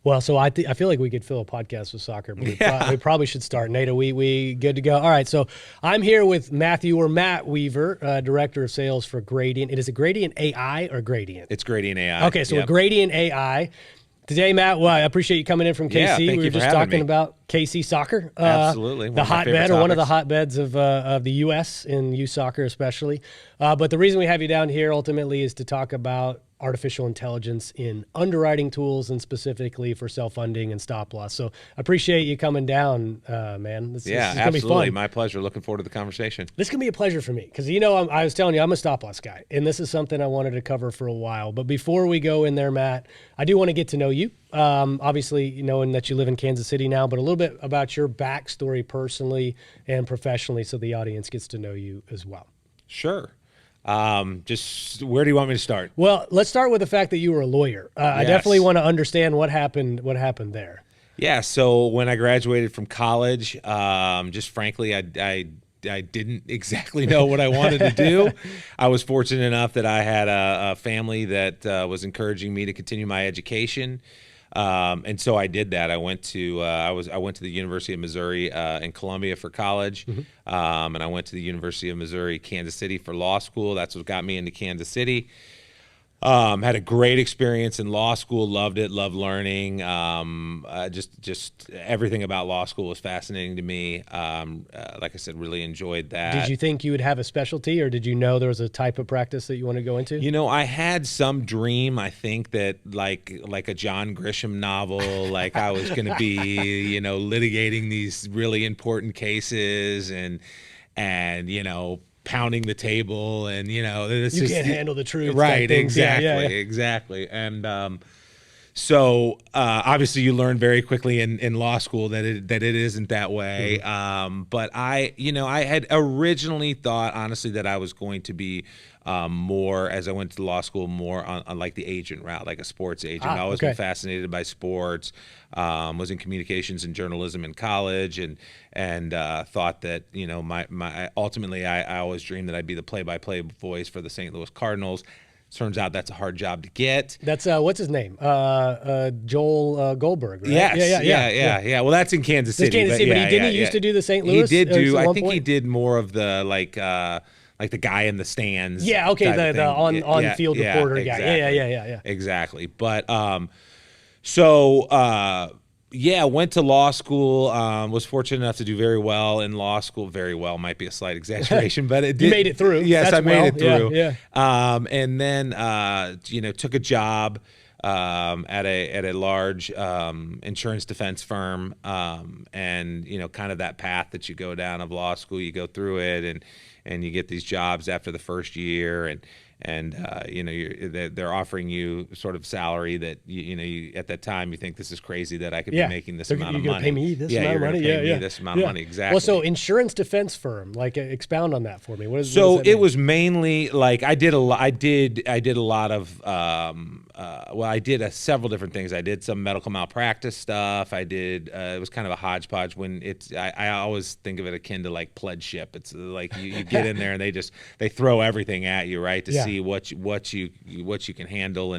Well, so I feel like we could fill a podcast with soccer, but we probably should start. Nate, are we good to go? All right, so I'm here with Matt Weaver, Director of Sales for Gradient. It is a Gradient AI or Gradient? It's Gradient AI. Okay, so a Gradient AI. Today, Matt, well, I appreciate you coming in from KC. Yeah, thank we you were for just having talking me. about KC soccer. Absolutely. The hotbed, or one of the hotbeds of the U.S. in youth soccer especially. But the reason we have you down here ultimately is to talk about artificial intelligence in underwriting tools and specifically for self-funding and stop loss. So I appreciate you coming down, man. This is absolutely. gonna be fun. My pleasure. Looking forward to the conversation. This can be a pleasure for me because, I was telling you, I'm a stop loss guy, and this is something I wanted to cover for a while. But before we go in there, Matt, I do want to get to know you. Obviously, knowing that you live in Kansas City now, but a little bit about your backstory personally and professionally so the audience gets to know you as well. Sure. Just where do you want me to start? Well, let's start with the fact that you were a lawyer. I definitely want to understand what happened there. Yeah. So when I graduated from college, just frankly, I didn't exactly know what I wanted to do. I was fortunate enough that I had a family that was encouraging me to continue my education. And so I did that. I went to the University of Missouri in Columbia for college, and I went to the University of Missouri Kansas City for law school. That's what got me into Kansas City. Had a great experience in law school. Loved it. Loved learning. Just everything about law school was fascinating to me. Like I said, really enjoyed that. Did you think you would have a specialty, or did you know there was a type of practice that you want to go into? I had some dream. I think that like a John Grisham novel, like I was going to be, litigating these really important cases and pounding the table and this you can't handle the truth, right? Exactly. Exactly. And so obviously you learn very quickly in law school that it isn't that way. But I had originally thought honestly that I was going to be more, as I went to law school, more on like the agent route, like a sports agent. I always been fascinated by sports. Was in communications and journalism in college, and thought that my ultimately I always dreamed that I'd be the play-by-play voice for the St. Louis Cardinals. Turns out that's a hard job to get. That's what's his name? Joel Goldberg, right? Yes. Yeah. Well, that's in Kansas City. But he used to do the St. Louis? He did do. I think he did more of the like the guy in the stands. Yeah. Okay. The on-field reporter guy. Exactly. Yeah. Exactly. But went to law school. Was fortunate enough to do very well in law school. Very well might be a slight exaggeration, but it did. You made it through. Yes, I made it through. Yeah. And then took a job at a large insurance defense firm, and kind of that path that you go down of law school. You go through it, and you get these jobs after the first year, and they're offering you sort of salary that you at that time you think this is crazy that I could be making this amount of money. You're going to pay me this amount of money? This amount of money, exactly. Well, so insurance defense firm, like expound on that for me. What does it mean? Was mainly like I did a lot of I did several different things. I did some medical malpractice stuff. I did it was kind of a hodgepodge. When I always think of it akin to like pledgeship. It's like you get in there and they throw everything at you, right, to see what you can handle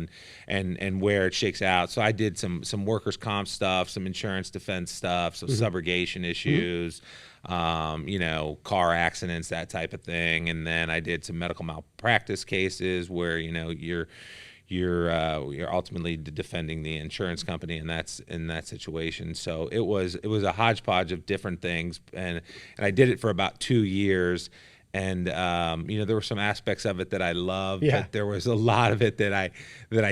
and where it shakes out. So I did some workers' comp stuff, some insurance defense stuff, some subrogation issues, car accidents, that type of thing. And then I did some medical malpractice cases where you're ultimately defending the insurance company, and that's in that situation. So it was a hodgepodge of different things, and I did it for about 2 years. And there were some aspects of it that I loved, but there was a lot of it that I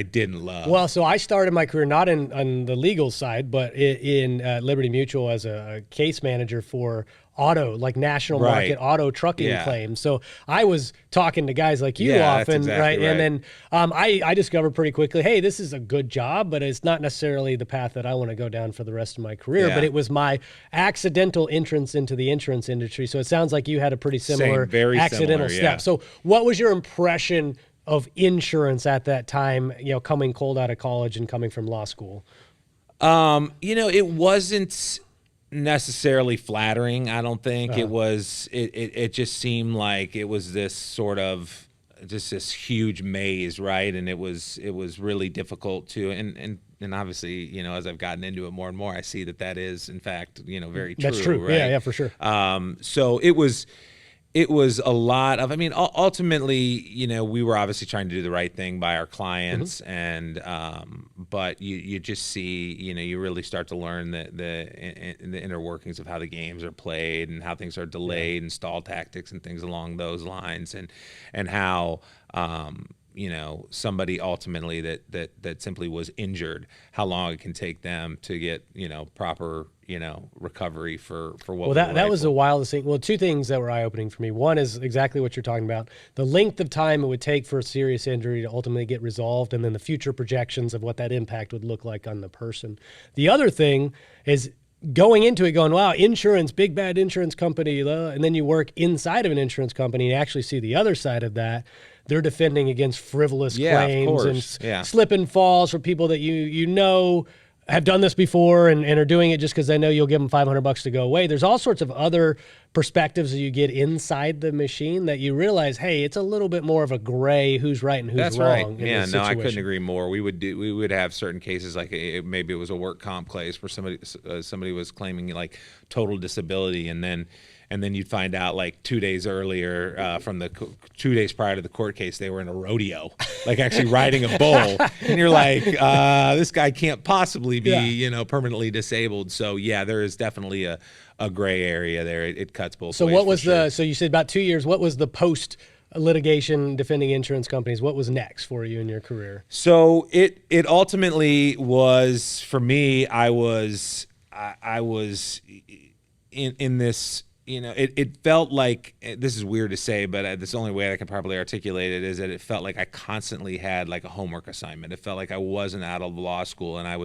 didn't love. Well, so I started my career not on the legal side, but in Liberty Mutual as a case manager for auto, like national market auto trucking claims. So I was talking to guys like you often, exactly right? And then I discovered pretty quickly, hey, this is a good job, but it's not necessarily the path that I want to go down for the rest of my career. But it was my accidental entrance into the insurance industry. So it sounds like you had a pretty similar accidental step. So what was your impression of insurance at that time, coming cold out of college and coming from law school? It wasn't necessarily flattering. I don't think it was. It just seemed like it was this sort of just this huge maze, right? And it was really difficult to, and obviously, you know, as I've gotten into it more and more, I see that is in fact, you know, very true. That's true. Right? Yeah, for sure. So it was a lot of, I mean, ultimately, you know, we were obviously trying to do the right thing by our clients, and but you just see, you know, you really start to learn the inner workings of how the games are played and how things are delayed and stall tactics and things along those lines, and how you know, somebody ultimately that simply was injured, how long it can take them to get, you know, proper, you know, recovery for what. Well, that was the wildest thing. Well, two things that were eye-opening for me. One is exactly what you're talking about, the length of time it would take for a serious injury to ultimately get resolved, and then the future projections of what that impact would look like on the person. The other thing is going into it going, wow, insurance, big bad insurance company, and then you work inside of an insurance company and actually see the other side of that. They're defending against frivolous claims and slip and falls for people that you know have done this before and are doing it just because they know you'll give them $500 to go away. There's all sorts of other perspectives that you get inside the machine that you realize, hey, it's a little bit more of a gray who's right and who's wrong. Right. Yeah, no, I couldn't agree more. We would have certain cases like maybe it was a work comp case where somebody was claiming like total disability, and then you'd find out like 2 days earlier, from the 2 days prior to the court case, they were in a rodeo, like actually riding a bull. And you're like, this guy can't possibly be, you know, permanently disabled. So yeah, there is definitely a gray area there. It cuts both ways. So what was so you said about 2 years, what was the post litigation defending insurance companies? What was next for you in your career? So it ultimately was, for me, I was in this, you know, it felt like, this is weird to say, but this is the only way I can properly articulate it, is that it felt like I constantly had like a homework assignment. It felt like I wasn't out of law school, and I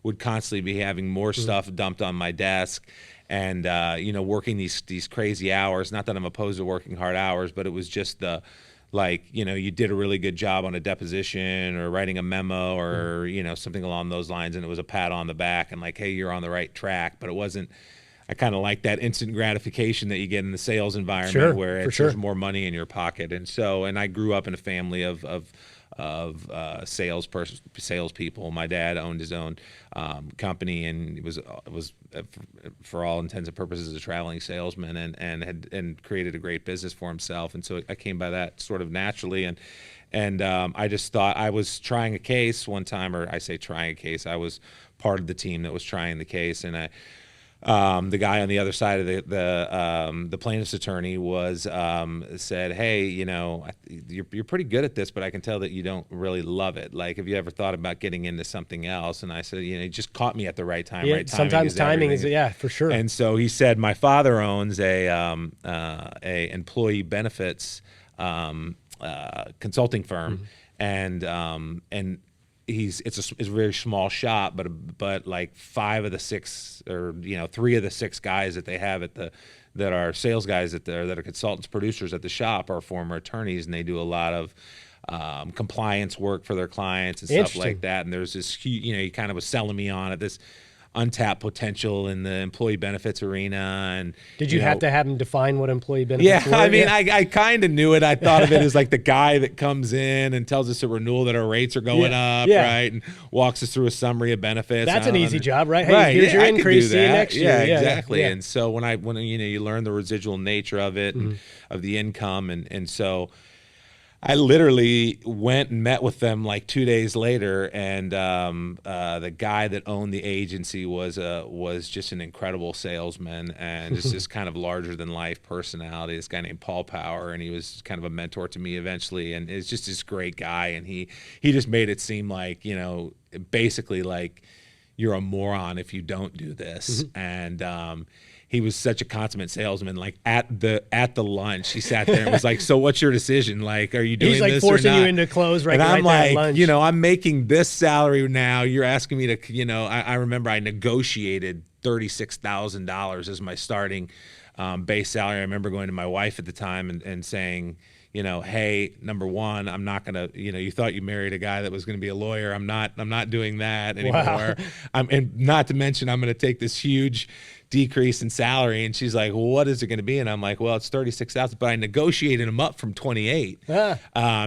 would constantly be having more stuff dumped on my desk, and you know, working these crazy hours. Not that I'm opposed to working hard hours, but it was just like, you know, you did a really good job on a deposition or writing a memo or you know, something along those lines, and it was a pat on the back and like, hey, you're on the right track. But it wasn't. I kind of like that instant gratification that you get in the sales environment, where there's more money in your pocket. And so, and I grew up in a family of salespeople. My dad owned his own company, and it was for all intents and purposes a traveling salesman, and created a great business for himself. And so I came by that sort of naturally, and I just thought, I was trying a case one time, or I say trying a case, I was part of the team that was trying the case, and the guy on the other side of the plaintiff's attorney said, hey, you know, you're pretty good at this, but I can tell that you don't really love it. Like, have you ever thought about getting into something else? And I said, you know, he just caught me at the right time. Right timing. Sometimes timing is, yeah, for sure. And so he said, my father owns a employee benefits consulting firm, and it's a very small shop, but like 5 of the 6, or you know, 3 of the 6 guys that they have that are sales guys that are consultants, producers at the shop, are former attorneys, and they do a lot of compliance work for their clients and stuff like that. And there's this huge, you know, he kind of was selling me on this untapped potential in the employee benefits arena. And did you have to have him define what employee benefits were? I mean, I kind of knew it. I thought of it as like the guy that comes in and tells us at renewal that our rates are going up, right, and walks us through a summary of benefits. That's an easy job, right? Hey, here's your increase. See you next year. Yeah, exactly. And so when you know, you learn the residual nature of it, and of the income, and so I literally went and met with them like 2 days later, and the guy that owned the agency was just an incredible salesman, and just this kind of larger than life personality. This guy named Paul Power, and he was kind of a mentor to me eventually, and it's just this great guy, and he just made it seem like, you know, basically like you're a moron if you don't do this, and he was such a consummate salesman. Like at the lunch, he sat there and was like, "So what's your decision? Like, are you doing this or not?" He's like forcing you into close, right? And I'm right like, lunch. you know, I'm making this salary now. You're asking me to, you know, I remember I negotiated $36,000 as my starting base salary. I remember going to my wife at the time and saying, you know, hey, number one, I'm not gonna, you know, you thought you married a guy that was gonna be a lawyer. I'm not doing that anymore. Wow. And not to mention, I'm gonna take this huge decrease in salary. And she's like, well, what is it going to be? And I'm like, well, it's 36,000, but I negotiated them up from 28.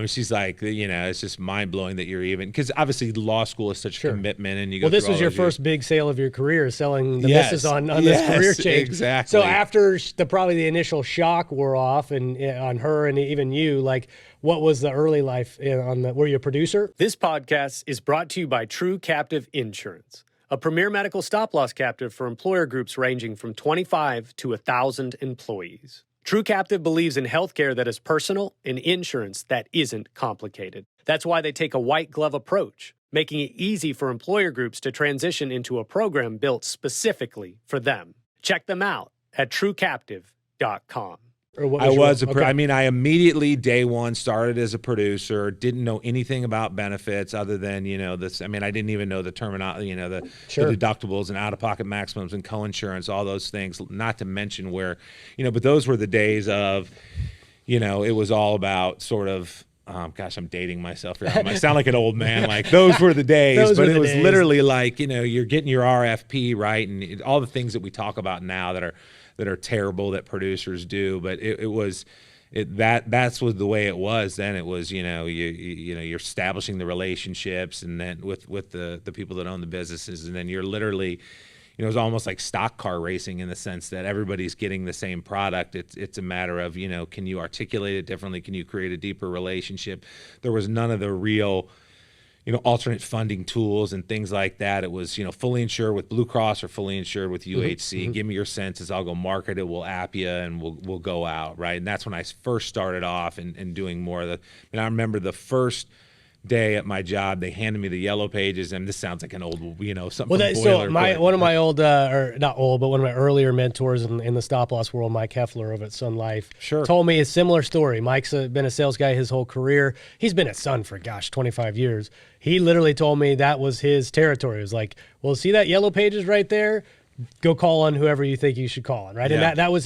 She's like, it's just mind blowing that you're even, because obviously law school is such a commitment, and you go. Well, this was your first big sale of your career, selling the missus on this career change. Exactly. So after probably the initial shock wore off, and on her and even you, like, what was the early life were you a producer? This podcast is brought to you by True Captive Insurance, a premier medical stop-loss captive for employer groups ranging from 25 to 1,000 employees. True Captive believes in healthcare that is personal and insurance that isn't complicated. That's why they take a white glove approach, making it easy for employer groups to transition into a program built specifically for them. Check them out at truecaptive.com. I immediately day one started as a producer, didn't know anything about benefits other than, this. I mean, I didn't even know the terminology, the deductibles and out-of-pocket maximums and coinsurance, all those things, not to mention where, but those were the days of, it was all about sort of, gosh, I'm dating myself here. I sound like an old man. Like, those were the days, but it was literally like, you're getting your RFP, right? And all the things that we talk about now that are terrible that producers do, but that's was the way it was then. It was, you're establishing the relationships, and then with the people that own the businesses, and then you're literally, it was almost like stock car racing in the sense that everybody's getting the same product. It's a matter of, can you articulate it differently? Can you create a deeper relationship? There was none of the real, alternate funding tools and things like that. It was, fully insured with Blue Cross or fully insured with UHC. Mm-hmm. Give me your census. I'll go market it. We'll app you, and we'll go out, right? And that's when I first started off and doing more of the. And I remember the first day at my job, they handed me the yellow pages, and this sounds like an old, something. Well, one of my old, or not old, but one of my earlier mentors in the stop loss world, Mike Heffler over at Sun Life, told me a similar story. Mike's been a sales guy his whole career. He's been at Sun for 25 years. He literally told me that was his territory. It was like, well, see that yellow pages right there? Go call on whoever you think you should call on, right? Yeah. And that was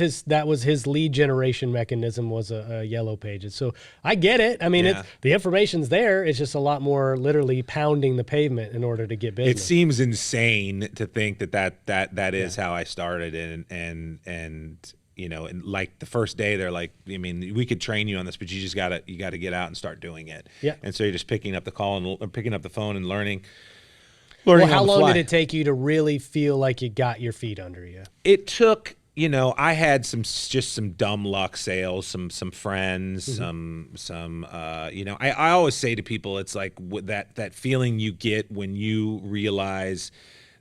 his lead generation mechanism, was a yellow pages. So I get it. I mean, the information's there. It's just a lot more literally pounding the pavement in order to get business. It seems insane to think that is how I started, and and like the first day they're like, we could train you on this, but you just gotta get out and start doing it. Yeah. And so you're just picking up the phone and learning. Well, how long did it take you to really feel like you got your feet under you? It took, I had some dumb luck sales, some friends, mm-hmm. I always say to people, it's like that feeling you get when you realize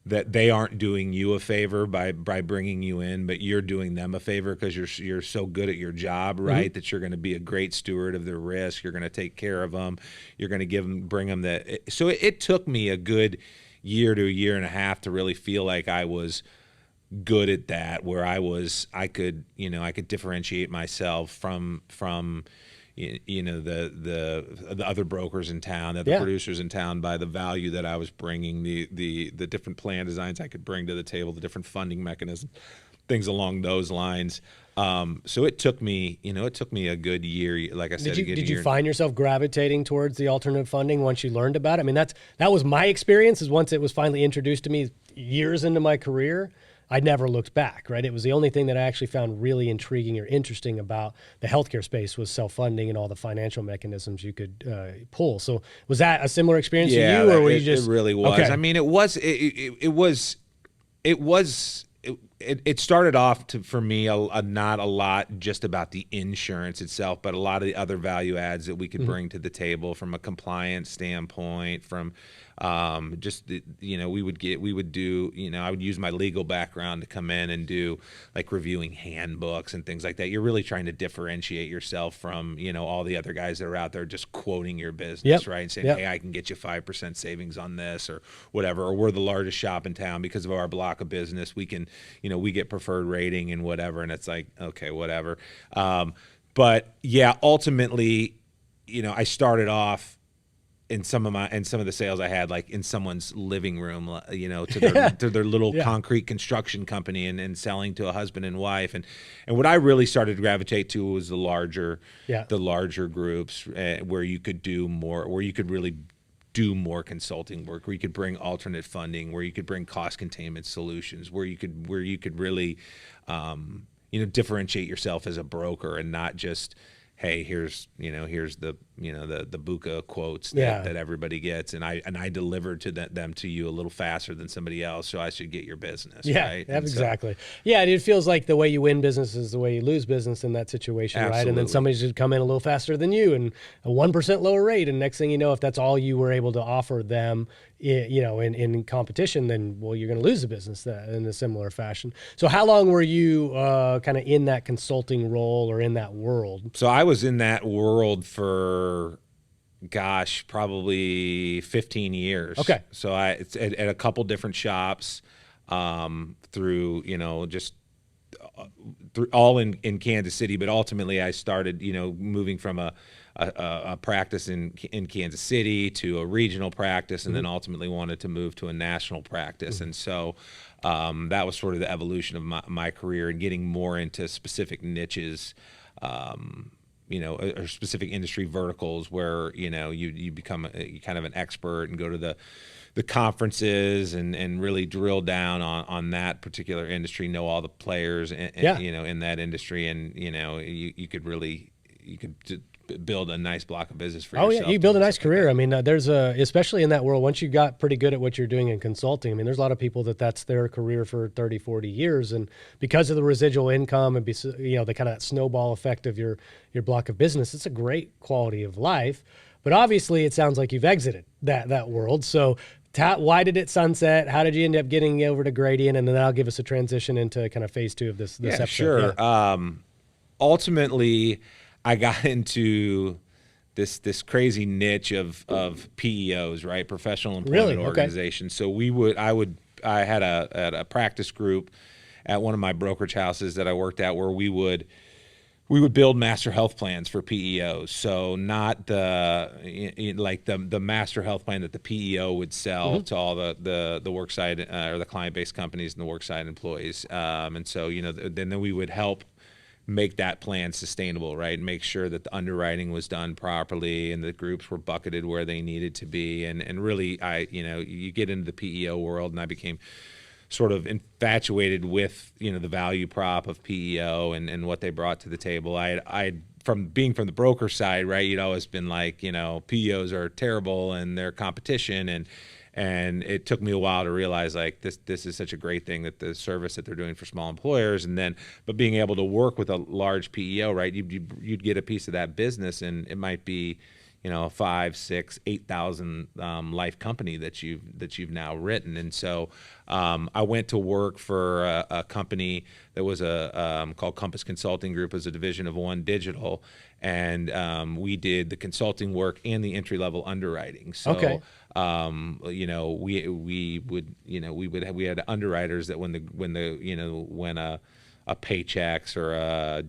that they aren't doing you a favor by bringing you in, but you're doing them a favor because you're so good at your job, right? Mm-hmm. That you're going to be a great steward of their risk. You're going to take care of them. You're going to bring them So it took me a good year to a year and a half to really feel like I was good at that, where I could differentiate myself from the other brokers in town, the other producers in town, by the value that I was bringing, the different plan designs I could bring to the table, the different funding mechanisms, things along those lines. So it took me a good year. Like I said, did you find yourself gravitating towards the alternative funding once you learned about it? I mean, that was my experience. Is once it was finally introduced to me years into my career, I never looked back, right? It was the only thing that I actually found really intriguing or interesting about the healthcare space was self-funding and all the financial mechanisms you could pull. So was that a similar experience to you, or were you just? It really was. Okay. I mean, it started off for me not a lot just about the insurance itself, but a lot of the other value adds that we could bring to the table from a compliance standpoint, from we would do, I would use my legal background to come in and do like reviewing handbooks and things like that. You're really trying to differentiate yourself from, all the other guys that are out there just quoting your business, right? And saying, hey, I can get you 5% savings on this or whatever, or we're the largest shop in town because of our block of business. We can, we get preferred rating and whatever. And it's like, okay, whatever. But yeah, ultimately, I started off in some of the sales I had, like in someone's living room, to their little concrete construction company, and selling to a husband and wife, and what I really started to gravitate to was the larger groups, where you could do more, where you could really do more consulting work, where you could bring alternate funding, where you could bring cost containment solutions, where you could really, differentiate yourself as a broker and not just, hey, here's the the buka quotes that everybody gets, and I delivered them to you a little faster than somebody else, so I should get your business. Yeah, right? Exactly. Yeah, it feels like the way you win business is the way you lose business in that situation, Absolutely. right? And then somebody should come in a little faster than you and a 1% lower rate, and next thing you know, if that's all you were able to offer them, in competition, then you're going to lose the business in a similar fashion. So how long were you kind of in that consulting role or in that world? So I was in that world for, probably 15 years. Okay. So it's at a couple different shops, through, through all in Kansas City, but ultimately I started, moving from a practice in Kansas City to a regional practice, and then ultimately wanted to move to a national practice. And so that was sort of the evolution of my career, and getting more into specific niches, or specific industry verticals where, you become kind of an expert and go to the conferences and really drill down on that particular industry, know all the players in that industry, and you could build a nice block of business for yourself. Oh yeah, you build a nice career. I mean, there's especially in that world, once you got pretty good at what you're doing in consulting, I mean, there's a lot of people that's their career for 30, 40 years. And because of the residual income and, the kind of snowball effect of your block of business, it's a great quality of life. But obviously it sounds like you've exited that world. So why did it sunset? How did you end up getting over to Gradient? And then that'll give us a transition into kind of phase 2 of this episode. Sure. Yeah. Ultimately, I got into this crazy niche of PEOs, right? Professional Employment Organizations. So I had a practice group at one of my brokerage houses that I worked at, where we would build master health plans for PEOs. So not the master health plan that the PEO would sell to all the worksite or the client-based companies and the worksite employees. And so, then we would help make that plan sustainable, right? And make sure that the underwriting was done properly and the groups were bucketed where they needed to be. And really, you get into the PEO world, and I became sort of infatuated with, the value prop of PEO and what they brought to the table. I from being from the broker side, right, you'd always been like, PEOs are terrible and they're competition, and it took me a while to realize, like, this is such a great thing, that the service that they're doing for small employers, but being able to work with a large PEO, right, you'd get a piece of that business, and it might be, 5, 6, 8,000 life company that you've now written. And so I went to work for a company that was called Compass Consulting Group, as a division of One Digital, and we did the consulting work and the entry level underwriting. So we had underwriters that when a Paychex or a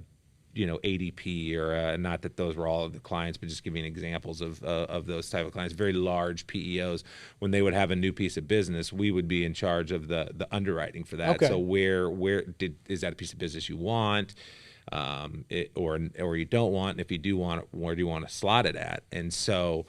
ADP or not that those were all of the clients, but just giving examples of those type of clients, very large PEOs, when they would have a new piece of business, we would be in charge of the underwriting for that. Okay. So is that a piece of business you want, or you don't want? And if you do want it, where do you want to slot it at? And so,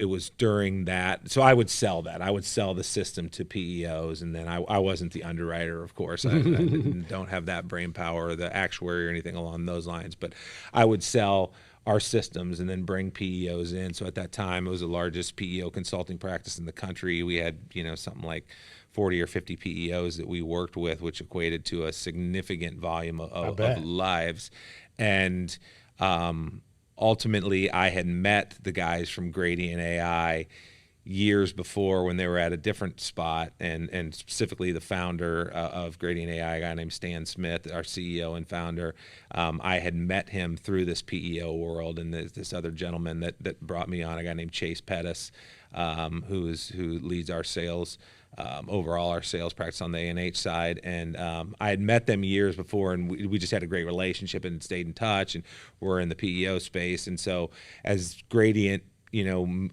it was during that. So I would sell that. I would sell the system to PEOs, and then I wasn't the underwriter, of course. I don't have that brain power or the actuary or anything along those lines. But I would sell our systems and then bring PEOs in. So at that time, it was the largest PEO consulting practice in the country. We had, something like 40 or 50 PEOs that we worked with, which equated to a significant volume of lives. And ultimately, I had met the guys from Gradient AI years before, when they were at a different spot, and specifically the founder of Gradient AI, a guy named Stan Smith, our CEO and founder. I had met him through this PEO world, and this other gentleman that brought me on, a guy named Chase Pettis, who leads our sales, overall our sales practice on the A&H side. And I had met them years before, and we just had a great relationship and stayed in touch, and we're in the PEO space. And so as Gradient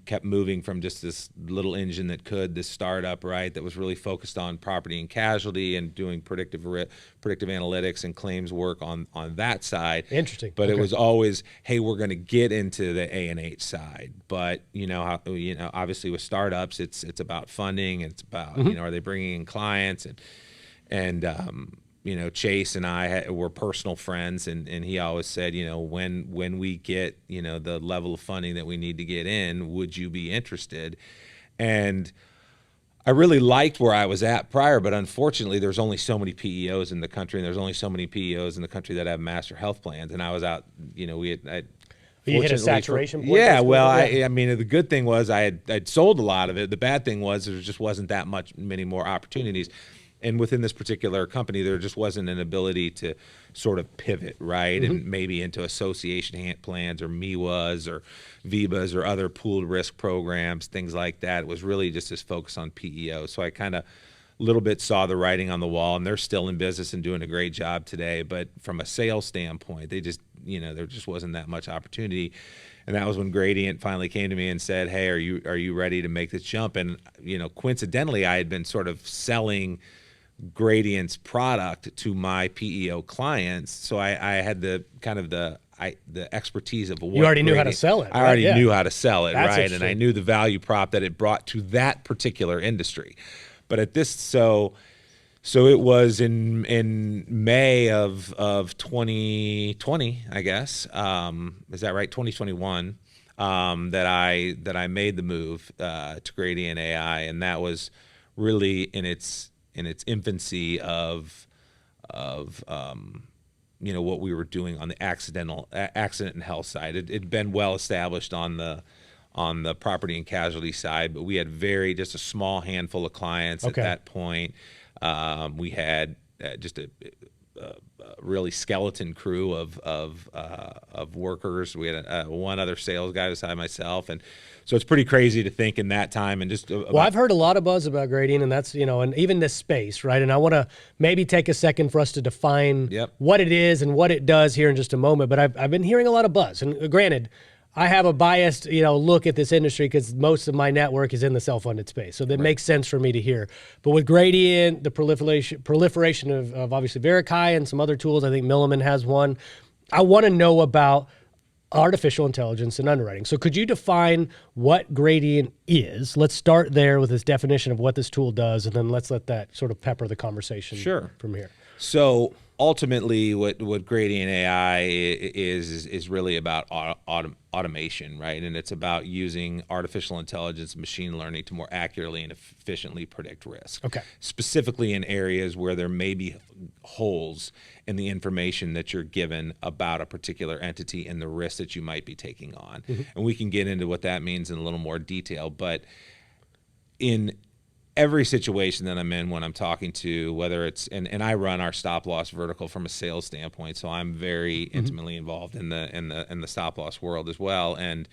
kept moving from just this little engine this startup, right, that was really focused on property and casualty and doing predictive analytics and claims work on that side. Interesting. But Okay. it was always, hey, we're going to get into the A&H side. But obviously with startups, it's about funding. It's about are they bringing in clients and Chase and I were personal friends, and he always said, when we get, the level of funding that we need to get in, would you be interested? And I really liked where I was at prior, but unfortunately there's only so many PEOs in the country, and there's only so many PEOs in the country that have master health plans. And I was out, you hit a saturation point? Yeah, well, I mean, the good thing was I'd sold a lot of it. The bad thing was there just wasn't that many more opportunities. And within this particular company, there just wasn't an ability to sort of pivot, right? And maybe into association plans or MEWAs or VIBAs or other pooled risk programs, things like that. It was really just this focus on PEO. So I kind of a little bit saw the writing on the wall, and they're still in business and doing a great job today. But from a sales standpoint, they just, there just wasn't that much opportunity. And that was when Gradient finally came to me and said, hey, are you ready to make this jump? And, coincidentally, I had been sort of selling Gradient's product to my PEO clients, so I had the expertise of what you already knew how to sell it. I already knew how to sell it, That's right? And I knew the value prop that it brought to that particular industry. But at this, so it was in May of 2020, I guess. Is that right? 2021. That I made the move to Gradient AI, and that was really in its infancy of what we were doing on the accident and health side. It'd been well established on the property and casualty side, but we had just a small handful of clients at that point. We had just a really skeleton crew of workers. We had one other sales guy beside myself, and so it's pretty crazy to think in that time. And just well, I've heard a lot of buzz about Gradient, and that's and even this space, right? And I want to maybe take a second for us to define what it is and what it does here in just a moment. But I've been hearing a lot of buzz, and granted, I have a biased, look at this industry because most of my network is in the self-funded space. So that makes sense for me to hear. But with Gradient, the proliferation of obviously Verikai and some other tools, I think Milliman has one. I want to know about artificial intelligence and underwriting. So could you define what Gradient is? Let's start there with this definition of what this tool does, and then let's let that sort of pepper the conversation from here. So ultimately, what Gradient AI is really about automation, right? And it's about using artificial intelligence and machine learning to more accurately and efficiently predict risk. Okay. Specifically in areas where there may be holes in the information that you're given about a particular entity and the risk that you might be taking on. And we can get into what that means in a little more detail, but in every situation that I'm in when I'm talking to, whether it's, and I run our stop loss vertical from a sales standpoint, so I'm very intimately involved in the stop loss world as well. And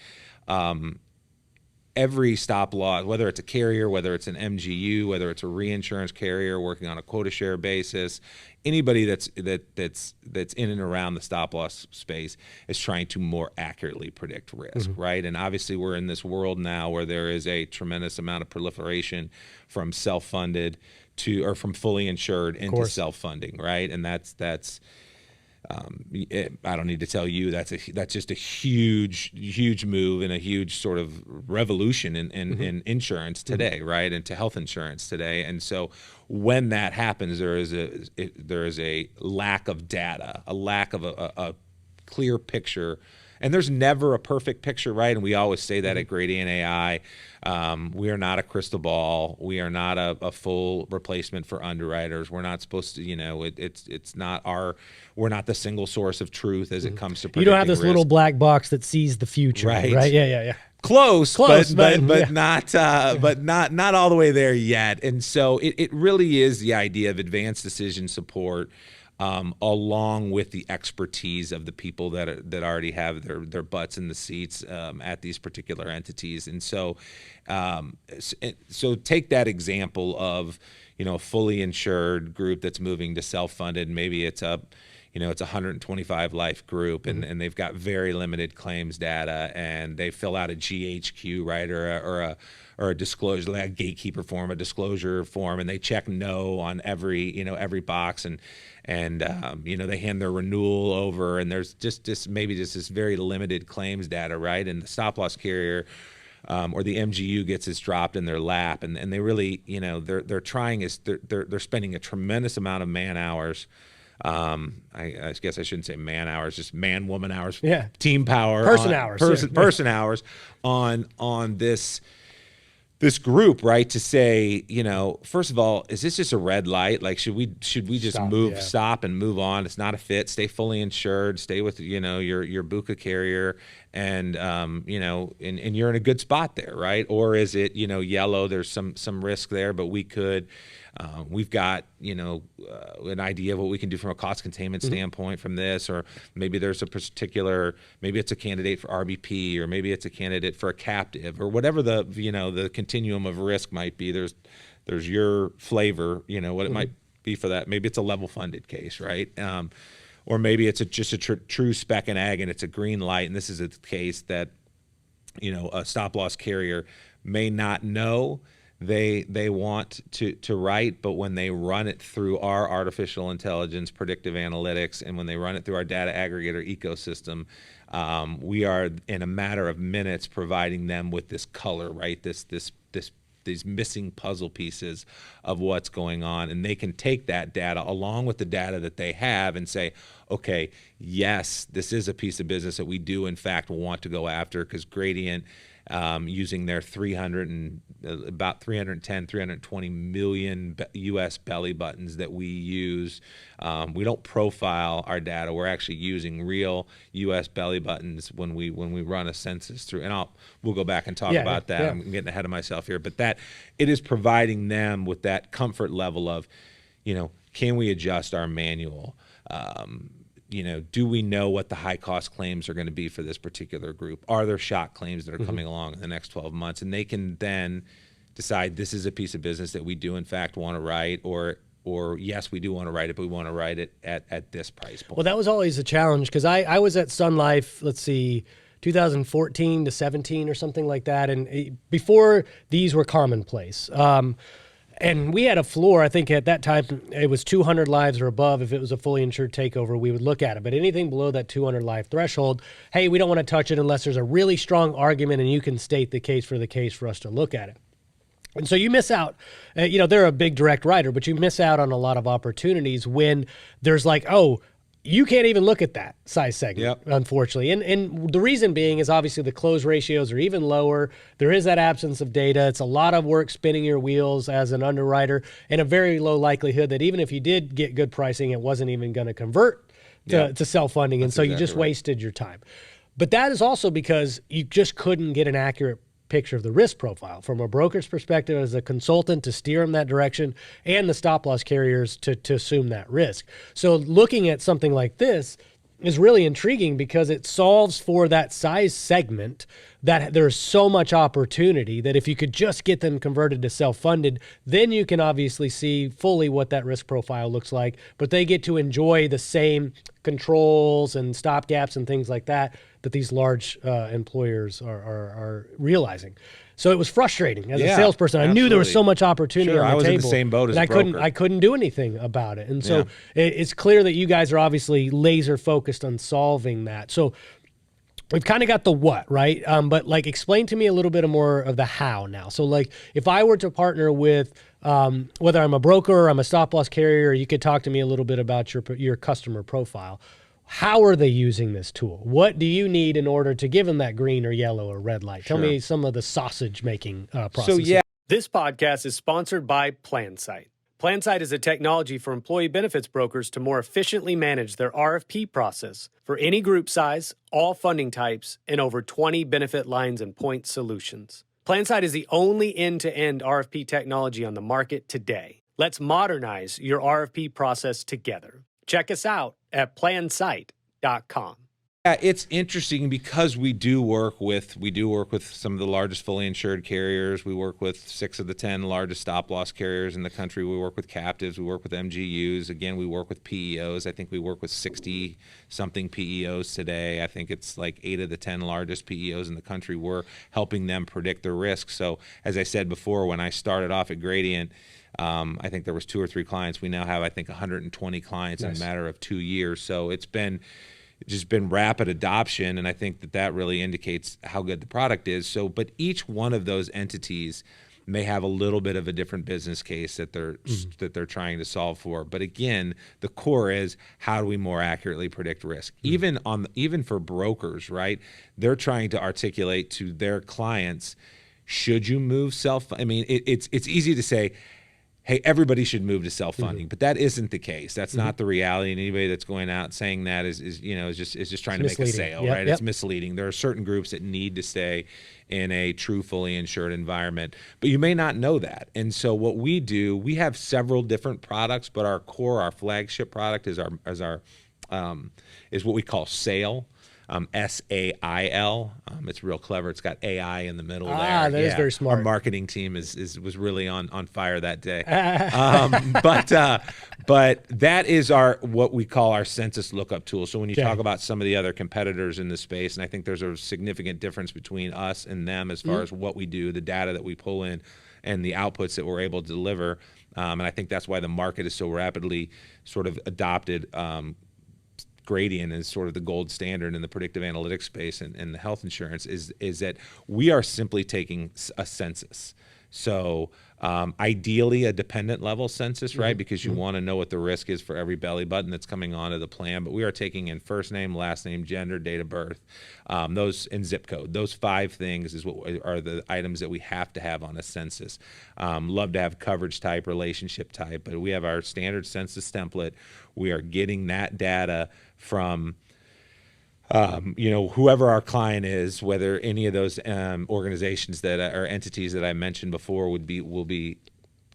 every stop loss, whether it's a carrier, whether it's an MGU, whether it's a reinsurance carrier working on a quota share basis, anybody that's in and around the stop loss space is trying to more accurately predict risk, right? And obviously we're in this world now where there is a tremendous amount of proliferation from self-funded or from fully insured into self-funding, right? And that's I don't need to tell you that's just a huge move and a huge sort of revolution in insurance today, right? And to health insurance today. And so when that happens, there is a lack of data, a lack of a clear picture. And there's never a perfect picture, right? And we always say that at Gradient AI. We are not a crystal ball. We are not a full replacement for underwriters. We're not supposed to, it's not we're not the single source of truth as it comes to predicting You don't have this risk. little black box that sees the future, right? Yeah. Close, but yeah. not all the way there yet. And so it really is the idea of advanced decision support, along with the expertise of the people that already have their butts in the seats at these particular entities. And so take that example of a fully insured group that's moving to self-funded. Maybe it's a it's a 125 life group, and they've got very limited claims data, and they fill out a GHQ, right, or a disclosure, like a gatekeeper form, a disclosure form, and they check no on every box, and they hand their renewal over, and there's just this very limited claims data, right, and the stop loss carrier or the MGU gets this dropped in their lap, and they really, they're spending a tremendous amount of man hours. I guess I shouldn't say man hours, just man, woman hours, team power, person hours on this group, right? To say, first of all, is this just a red light? Like, should we just stop and move on? It's not a fit. Stay fully insured. Stay with your BUCA carrier, and and you're in a good spot there, right? Or is it yellow? There's some risk there, but we've got an idea of what we can do from a cost containment standpoint from this, or maybe there's maybe it's a candidate for RBP, or maybe it's a candidate for a captive, or whatever the continuum of risk might be. There's your flavor, what it might be for that. Maybe it's a level funded case, right? Or maybe it's just a true spec and ag, and it's a green light, and this is a case that a stop loss carrier may not know they want to write, but when they run it through our artificial intelligence, predictive analytics, and when they run it through our data aggregator ecosystem, we are in a matter of minutes providing them with this color, right? These missing puzzle pieces of what's going on, and they can take that data along with the data that they have and say, okay, yes, this is a piece of business that we do in fact want to go after, because Gradient, using their about 320 million U.S. belly buttons that we use. We don't profile our data. We're actually using real U.S. belly buttons when we run a census through. And we'll go back and talk about that. I'm getting ahead of myself here, but that it is providing them with that comfort level of, can we adjust our manual? Do we know what the high cost claims are going to be for this particular group? Are there shock claims that are coming along in the next 12 months? And they can then decide, this is a piece of business that we do in fact want to write, or yes, we do want to write it, but we want to write it at this price point. Well, that was always a challenge, because I was at Sun Life, let's see, 2014 to 17 or something like that. And before these were commonplace. And we had a floor, I think at that time, it was 200 lives or above. If it was a fully insured takeover, we would look at it. But anything below that 200 life threshold, hey, we don't want to touch it unless there's a really strong argument and you can state the case for us to look at it. And so you miss out, they're a big direct writer, but you miss out on a lot of opportunities when there's like, oh, you can't even look at that size segment, unfortunately. And the reason being is obviously the close ratios are even lower. There is that absence of data. It's a lot of work spinning your wheels as an underwriter, and a very low likelihood that even if you did get good pricing, it wasn't even going to convert to self-funding. And so you just wasted your time. But that is also because you just couldn't get an accurate picture of the risk profile from a broker's perspective as a consultant to steer them that direction, and the stop loss carriers to assume that risk. So looking at something like this is really intriguing, because it solves for that size segment that there's so much opportunity that if you could just get them converted to self-funded, then you can obviously see fully what that risk profile looks like, but they get to enjoy the same controls and stop gaps and things like that these large employers are realizing. So it was frustrating as a salesperson. I knew there was so much opportunity on the table. I was in the same boat as a broker. I couldn't do anything about it. And so it's clear that you guys are obviously laser focused on solving that. So we've kind of got the what, right? But like, explain to me a little bit more of the how now. So like, if I were to partner with, whether I'm a broker or I'm a stop loss carrier, you could talk to me a little bit about your customer profile. How are they using this tool? What do you need in order to give them that green or yellow or red light? Tell me some of the sausage making process. So this podcast is sponsored by PlanSight. PlanSight is a technology for employee benefits brokers to more efficiently manage their RFP process for any group size, all funding types, and over 20 benefit lines and point solutions. PlanSight is the only end-to-end RFP technology on the market today. Let's modernize your RFP process together. Check us out at plansight.com. Yeah, it's interesting because we do work with some of the largest fully insured carriers. We work with 6 of the 10 largest stop loss carriers in the country. We work with captives. We work with MGUs. Again, we work with PEOs. I think we work with 60 something PEOs today. I think it's like 8 of the 10 largest PEOs in the country. We're helping them predict the risk. So as I said before, when I started off at Gradient, I think there was 2 or 3 clients. We now have, I think, 120 clients in a matter of 2 years. So it's just been rapid adoption, and I think that really indicates how good the product is. So, but each one of those entities may have a little bit of a different business case that they're trying to solve for. But again, the core is, how do we more accurately predict risk? Even for brokers, right? They're trying to articulate to their clients, should you move I mean, it's easy to say, hey, everybody should move to self-funding, but that isn't the case. That's not the reality. And anybody that's going out saying that is just trying to make a sale, right? It's misleading. There are certain groups that need to stay in a true fully insured environment, but you may not know that. And so what we do, we have several different products, but our flagship product is what we call SAIL. SAIL. It's real clever. It's got AI in the middle there. That is very smart. Our marketing team was really on fire that day. But that is what we call our census lookup tool. So when you talk about some of the other competitors in the space, and I think there's a significant difference between us and them as far as what we do, the data that we pull in, and the outputs that we're able to deliver. And I think that's why the market is so rapidly sort of adopted. Gradient is sort of the gold standard in the predictive analytics space and the health insurance is that we are simply taking a census. So ideally a dependent level census, right? Because you want to know what the risk is for every belly button that's coming onto the plan. But we are taking in first name, last name, gender, date of birth, those and zip code. Those 5 things is what are the items that we have to have on a census. Love to have coverage type, relationship type, but we have our standard census template. We are getting that data from whoever our client is, whether any of those organizations or entities that I mentioned before will be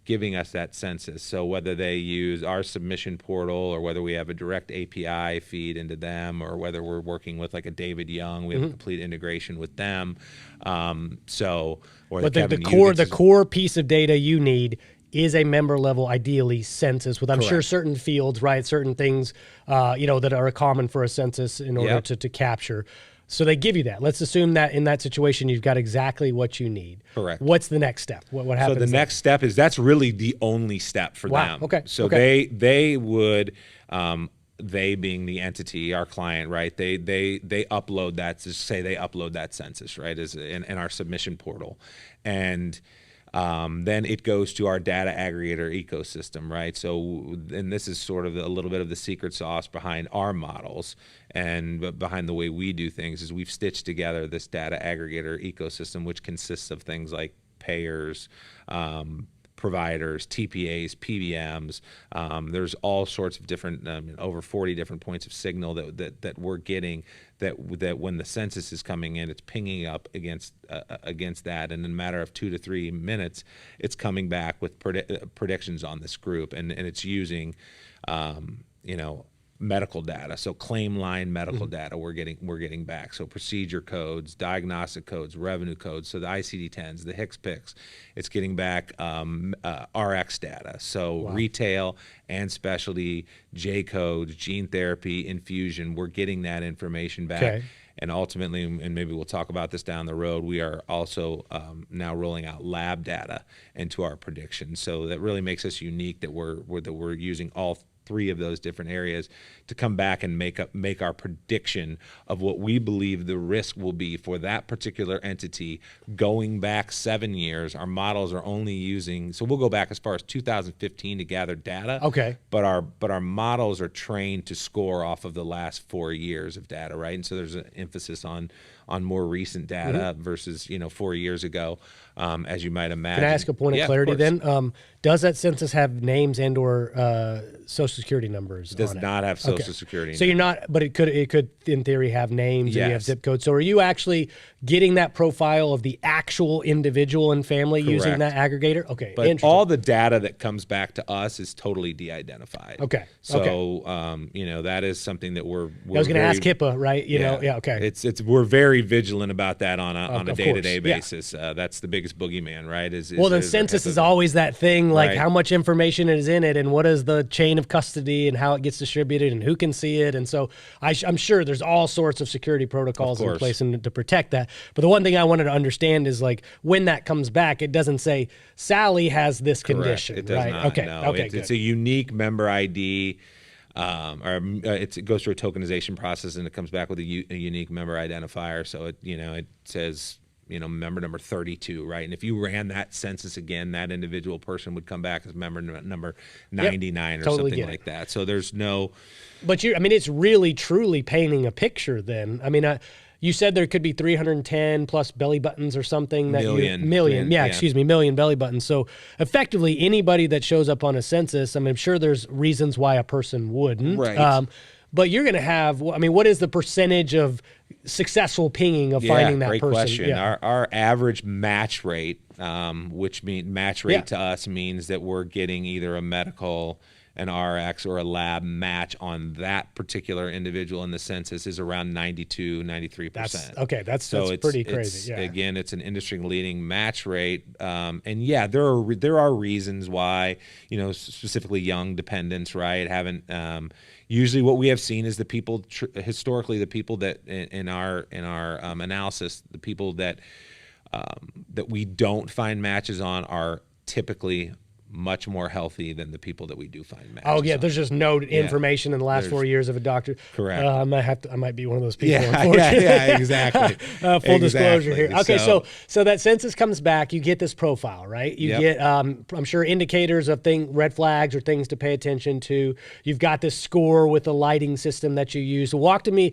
giving us that census. So whether they use our submission portal or whether we have a direct API feed into them or whether we're working with like a David Young, we have a complete integration with them. But the core piece of data you need is a member level, ideally, census with, I'm sure, certain fields, right? Certain things, that are common for a census in order to capture. So they give you that. Let's assume that in that situation, you've got exactly what you need. Correct. What's the next step? What happens? So the next step is that's really the only step for them. Okay. So they would, they being the entity, our client, right? They upload that. Just say they upload that census, right? In our submission portal, and then it goes to our data aggregator ecosystem, right? So, and this is sort of a little bit of the secret sauce behind our models and behind the way we do things is we've stitched together this data aggregator ecosystem, which consists of things like payers, providers, TPAs, PBMs. There's all sorts of different, over 40 different points of signal that we're getting. That when the census is coming in, it's pinging up against that, and in a matter of 2 to 3 minutes, it's coming back with predictions on this group, and it's using, medical data. So claim line medical data we're getting back. So procedure codes, diagnostic codes, revenue codes. So the ICD-10s, the HCPCS, it's getting back RX data. So retail and specialty, J codes, gene therapy, infusion. We're getting that information back. Okay. And ultimately, and maybe we'll talk about this down the road, we are also now rolling out lab data into our predictions. So that really makes us unique that we're using all 3 of those different areas to come back and make our prediction of what we believe the risk will be for that particular entity going back 7 years. Our models are only using, so we'll go back as far as 2015 to gather data. Okay. But our models are trained to score off of the last 4 years of data, right? And so there's an emphasis on more recent data versus 4 years ago, as you might imagine. Can I ask a point of clarity then? Does that census have names and or social Security numbers. Does on not it. have Social Security. So you're not, but it could in theory have names and you have Yes. zip codes. So are you actually getting that profile of the actual individual and family using that aggregator? Okay, But interesting. all the data that comes back to us is totally de-identified. Okay. So that is something that we're I was going to ask HIPAA, right? You know, okay. It's we're very vigilant about that on a of day-to-day course, yeah. basis. That's the biggest boogeyman, right? Well, the census is always that thing, like Right. how much information is in it and what is the chain of custody and how it gets distributed and who can see it. And so I'm sure there's all sorts of security protocols in place to protect that. But the one thing I wanted to understand is like when that comes back, it doesn't say Sally has this condition, It does right? not. Okay. No. Okay. It's a unique member ID. It goes through a tokenization process and it comes back with a unique member identifier. So it says member number 32, right? And if you ran that census again, that individual person would come back as member number 99 or totally something like that. So there's no. But it's really truly painting a picture. Then you said there could be 310 plus belly buttons or something. Million, million belly buttons. So effectively, anybody that shows up on a census, I'm sure there's reasons why a person wouldn't. Right. But you're going to have, what is the percentage of successful pinging of finding that great person? Question. Yeah. Our average match rate, which match rate to us means that we're getting either a medical, an RX, or a lab match on that particular individual in the census is around 92, 93%. That's pretty crazy. Again, it's an industry-leading match rate. And there are reasons why, specifically young dependents, right, haven't usually what we have seen is the people historically, the people that in our analysis, the people that we don't find matches on are typically much more healthy than the people that we do find matches. Oh yeah, on. there's just no information in the last 4 years of a doctor. Correct. I might be one of those people. Unfortunately. Yeah, exactly. Full disclosure here. Okay, so that census comes back. You get this profile, right? You get, I'm sure, indicators of red flags or things to pay attention to. You've got this score with a lighting system that you use. So walk me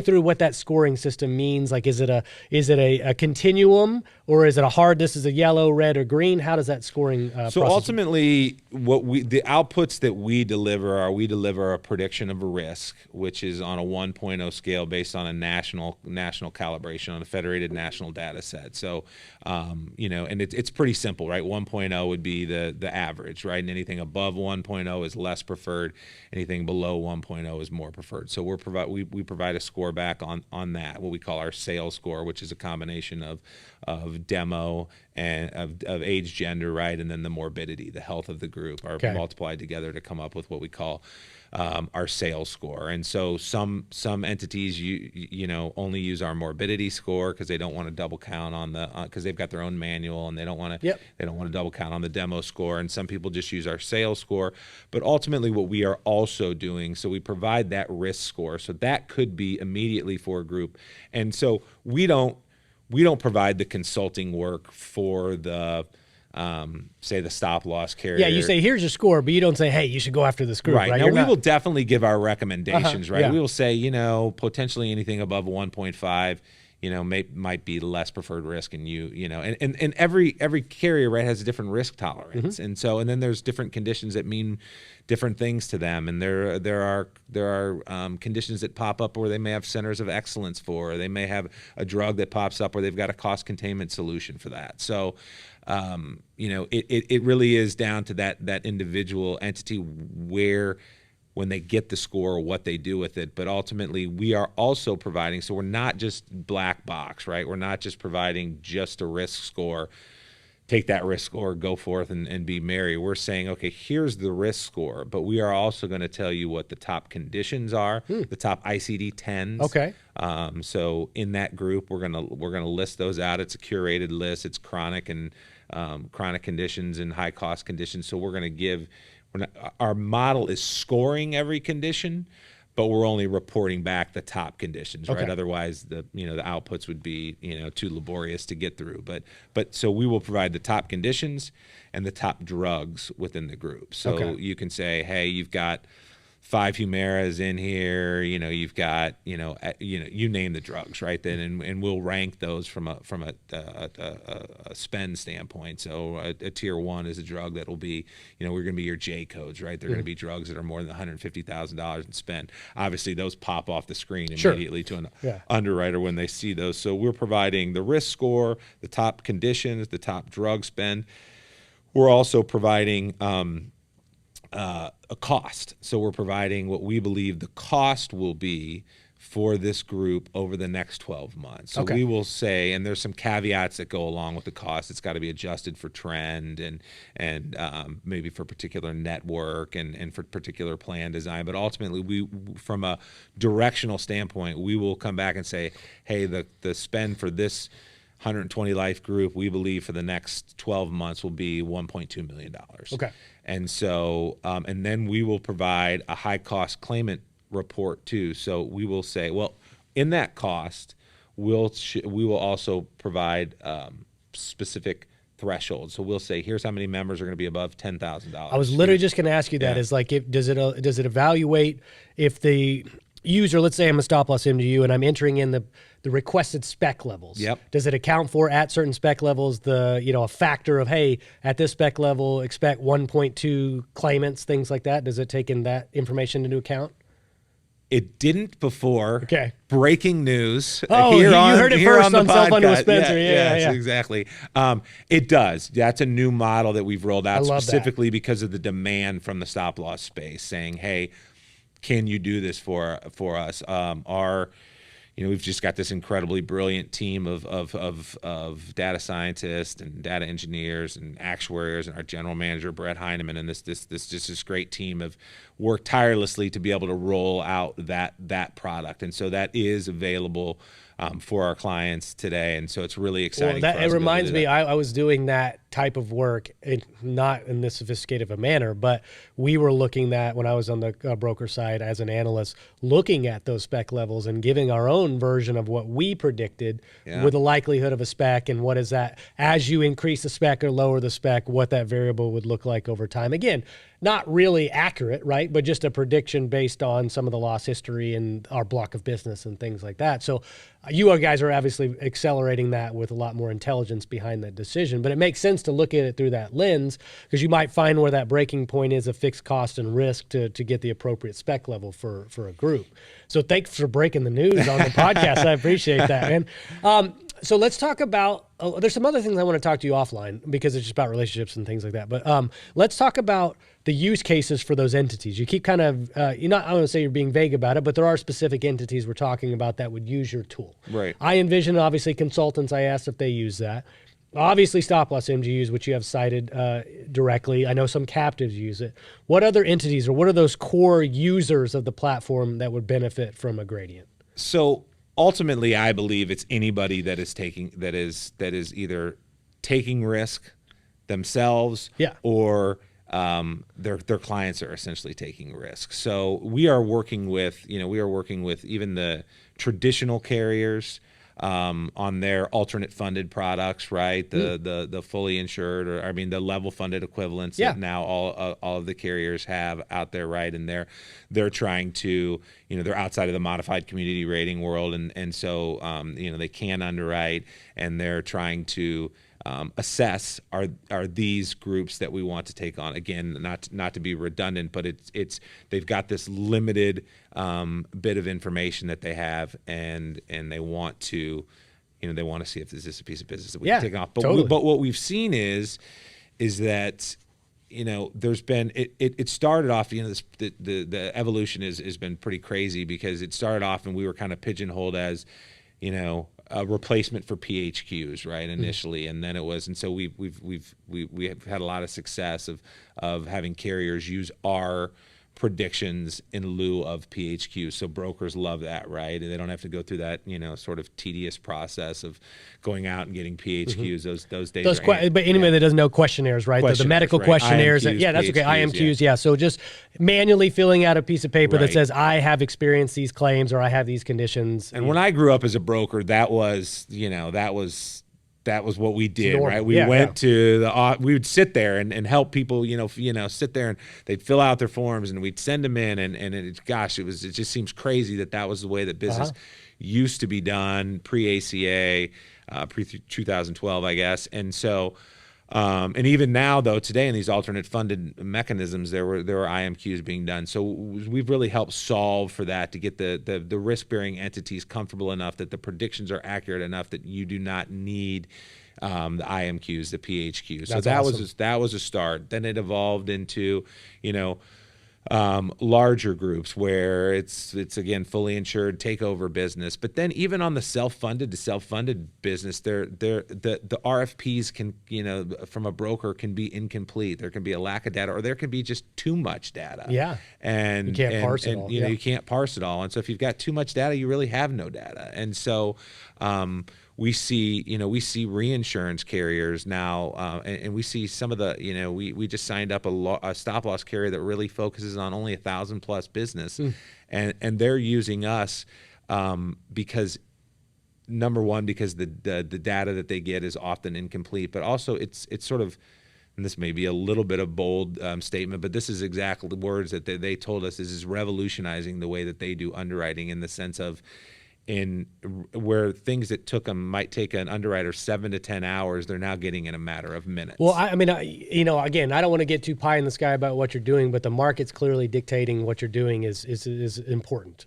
through what that scoring system means. Like, is it a continuum, or is it a hard? This is a yellow, red, or green. How does that scoring? So ultimately, the outputs that we deliver a prediction of a risk, which is on a 1.0 scale based on a national calibration on a federated national data set. So, and it's pretty simple, right? 1.0 would be the average, right? And anything above 1.0 is less preferred. Anything below 1.0 is more preferred. So we provide a score back on that, what we call our sales score, which is a combination of demo and of age, gender, right, and then the morbidity, the health of the group are multiplied together to come up with what we call our sales score. And so some entities only use our morbidity score because they don't want to double count on because they've got their own manual and they don't want to double count on the demo score. And some people just use our sales score. But ultimately, what we are also doing, so we provide that risk score. So that could be immediately for a group. And so we don't provide the consulting work for the say the stop loss carrier. Yeah, you say here's your score, but you don't say, hey, you should go after this group. Right. Now we will definitely give our recommendations. Right. Yeah. We will say potentially anything above 1.5. Might be less preferred risk, and and every carrier, right, has a different risk tolerance, and then there's different conditions that mean different things to them, and there are conditions that pop up where they may have centers of excellence for, or they may have a drug that pops up where they've got a cost containment solution for that. So, it really is down to that individual entity where, when they get the score, what they do with it. But ultimately, we are also providing, so we're not just black box, right? We're not just providing just a risk score. Take that risk score, go forth and be merry. We're saying, okay, here's the risk score, but we are also going to tell you what the top conditions are, the top ICD-10s. Okay. So in that group, we're gonna list those out. It's a curated list. It's chronic and chronic conditions and high cost conditions. So we're going to give. Our model is scoring every condition, but we're only reporting back the top conditions, right? Otherwise, the outputs would be too laborious to get through. But so we will provide the top conditions and the top drugs within the group. So you can say, hey, you've got 5 Humaras in here, you've got, you name the drugs, right? Then, and we'll rank those from a spend standpoint. So a tier 1 is a drug that will be, we're going to be your J codes, right? They're going to be drugs that are more than $150,000 in spend. Obviously, those pop off the screen immediately to an underwriter when they see those. So we're providing the risk score, the top conditions, the top drug spend. We're also providing a cost. So we're providing what we believe the cost will be for this group over the next 12 months. So we will say, and there's some caveats that go along with the cost. It's got to be adjusted for trend and maybe for particular network and for particular plan design. But ultimately, we, from a directional standpoint, we will come back and say, hey, the spend for this 120 life group, we believe for the next 12 months will be $1.2 million. Okay. And so, and then we will provide a high cost claimant report too. So we will say, well, in that cost, we will also provide specific thresholds. So we'll say, here's how many members are going to be above $10,000. I was literally just going to ask you that. Is like, does it evaluate if the user, let's say I'm a stop loss MGU and I'm entering in the requested spec levels. Yep. Does it account for at certain spec levels a factor of, hey, at this spec level expect 1.2 claimants, things like that? Does it take in that information into account? It didn't before. Okay. Breaking news. Oh, you heard it first on Self-Under with Spencer. Yeah, exactly. It does. That's a new model that we've rolled out specifically because of the demand from the stop loss space, saying, hey, can you do this for us? We've just got this incredibly brilliant team of data scientists and data engineers and actuaries, and our general manager Brett Heineman, and this great team have worked tirelessly to be able to roll out that product, and so that is available for our clients today, and so it's really exciting. Well, it reminds me, I was doing that type of work, not in this sophisticated of a manner, but we were looking at, when I was on the broker side as an analyst, looking at those spec levels and giving our own version of what we predicted with the likelihood of a spec, and what is that, as you increase the spec or lower the spec, what that variable would look like over time. Again, not really accurate, right? But just a prediction based on some of the loss history and our block of business and things like that. So you guys are obviously accelerating that with a lot more intelligence behind that decision. But it makes sense to look at it through that lens, because you might find where that breaking point is a fixed cost and risk to get the appropriate spec level for a group. So thanks for breaking the news on the podcast. I appreciate that, man. So let's talk about, there's some other things I want to talk to you offline, because it's just about relationships and things like that. But let's talk about the use cases for those entities. You keep kind of, I don't want to say you're being vague about it, but there are specific entities we're talking about that would use your tool. Right. I envision, obviously, consultants. I asked if they use that. Obviously, stop loss MGUs, which you have cited directly. I know some captives use it. What other entities, or what are those core users of the platform that would benefit from a gradient? So ultimately, I believe it's anybody that is either taking risk themselves, or their clients are essentially taking risk. So we are working with even the traditional carriers on their alternate funded products, right? The fully insured, or the level funded equivalents that now all of the carriers have out there, right? And they're trying to, they're outside of the modified community rating world, and so they can underwrite, and they're trying to assess are these groups that we want to take on. Again, not to be redundant, but it's they've got this limited bit of information that they have, and they want to see if there's this a piece of business that we can take off. But totally. But what we've seen is that there's been it started off, the evolution has been pretty crazy, because it started off and we were kind of pigeonholed as a replacement for PHQs, right, initially, and then it was, and so we have had a lot of success of having carriers use our predictions in lieu of PHQs. So brokers love that, right? And they don't have to go through that, sort of tedious process of going out and getting PHQs. Those days. But anybody that doesn't know questionnaires, right? The medical questionnaires. IMQs, that's okay. PHQs, IMQs, So just manually filling out a piece of paper that says, I have experienced these claims, or I have these conditions. And when I grew up as a broker, that was that was what we did, normal. right? We went to we would sit there and help people, sit there and they'd fill out their forms and we'd send them in. And it just seems crazy that was the way that business used to be done pre-ACA, pre-2012, I guess. And so, and even now, though, today in these alternate funded mechanisms, there were IMQs being done. So we've really helped solve for that to get the risk-bearing entities comfortable enough that the predictions are accurate enough that you do not need the IMQs, the PHQs. So that was a start. Then it evolved into, larger groups where it's again fully insured takeover business. But then even on the self-funded to self-funded business, the RFPs can, from a broker can be incomplete. There can be a lack of data, or there can be just too much data. Yeah. And you can't parse it all. You can't parse it all. And so if you've got too much data, you really have no data. And so we see reinsurance carriers now, and we see some of the, we just signed up a stop loss carrier that really focuses on only 1,000 plus business, and they're using us because number one, because the data that they get is often incomplete, but also it's sort of, and this may be a little bit of bold statement, but this is exactly the words that they told us is revolutionizing the way that they do underwriting, in the sense of, where things that might take an underwriter 7 to 10 hours, they're now getting in a matter of minutes. Well, again, I don't want to get too pie in the sky about what you're doing, but the market's clearly dictating what you're doing is important.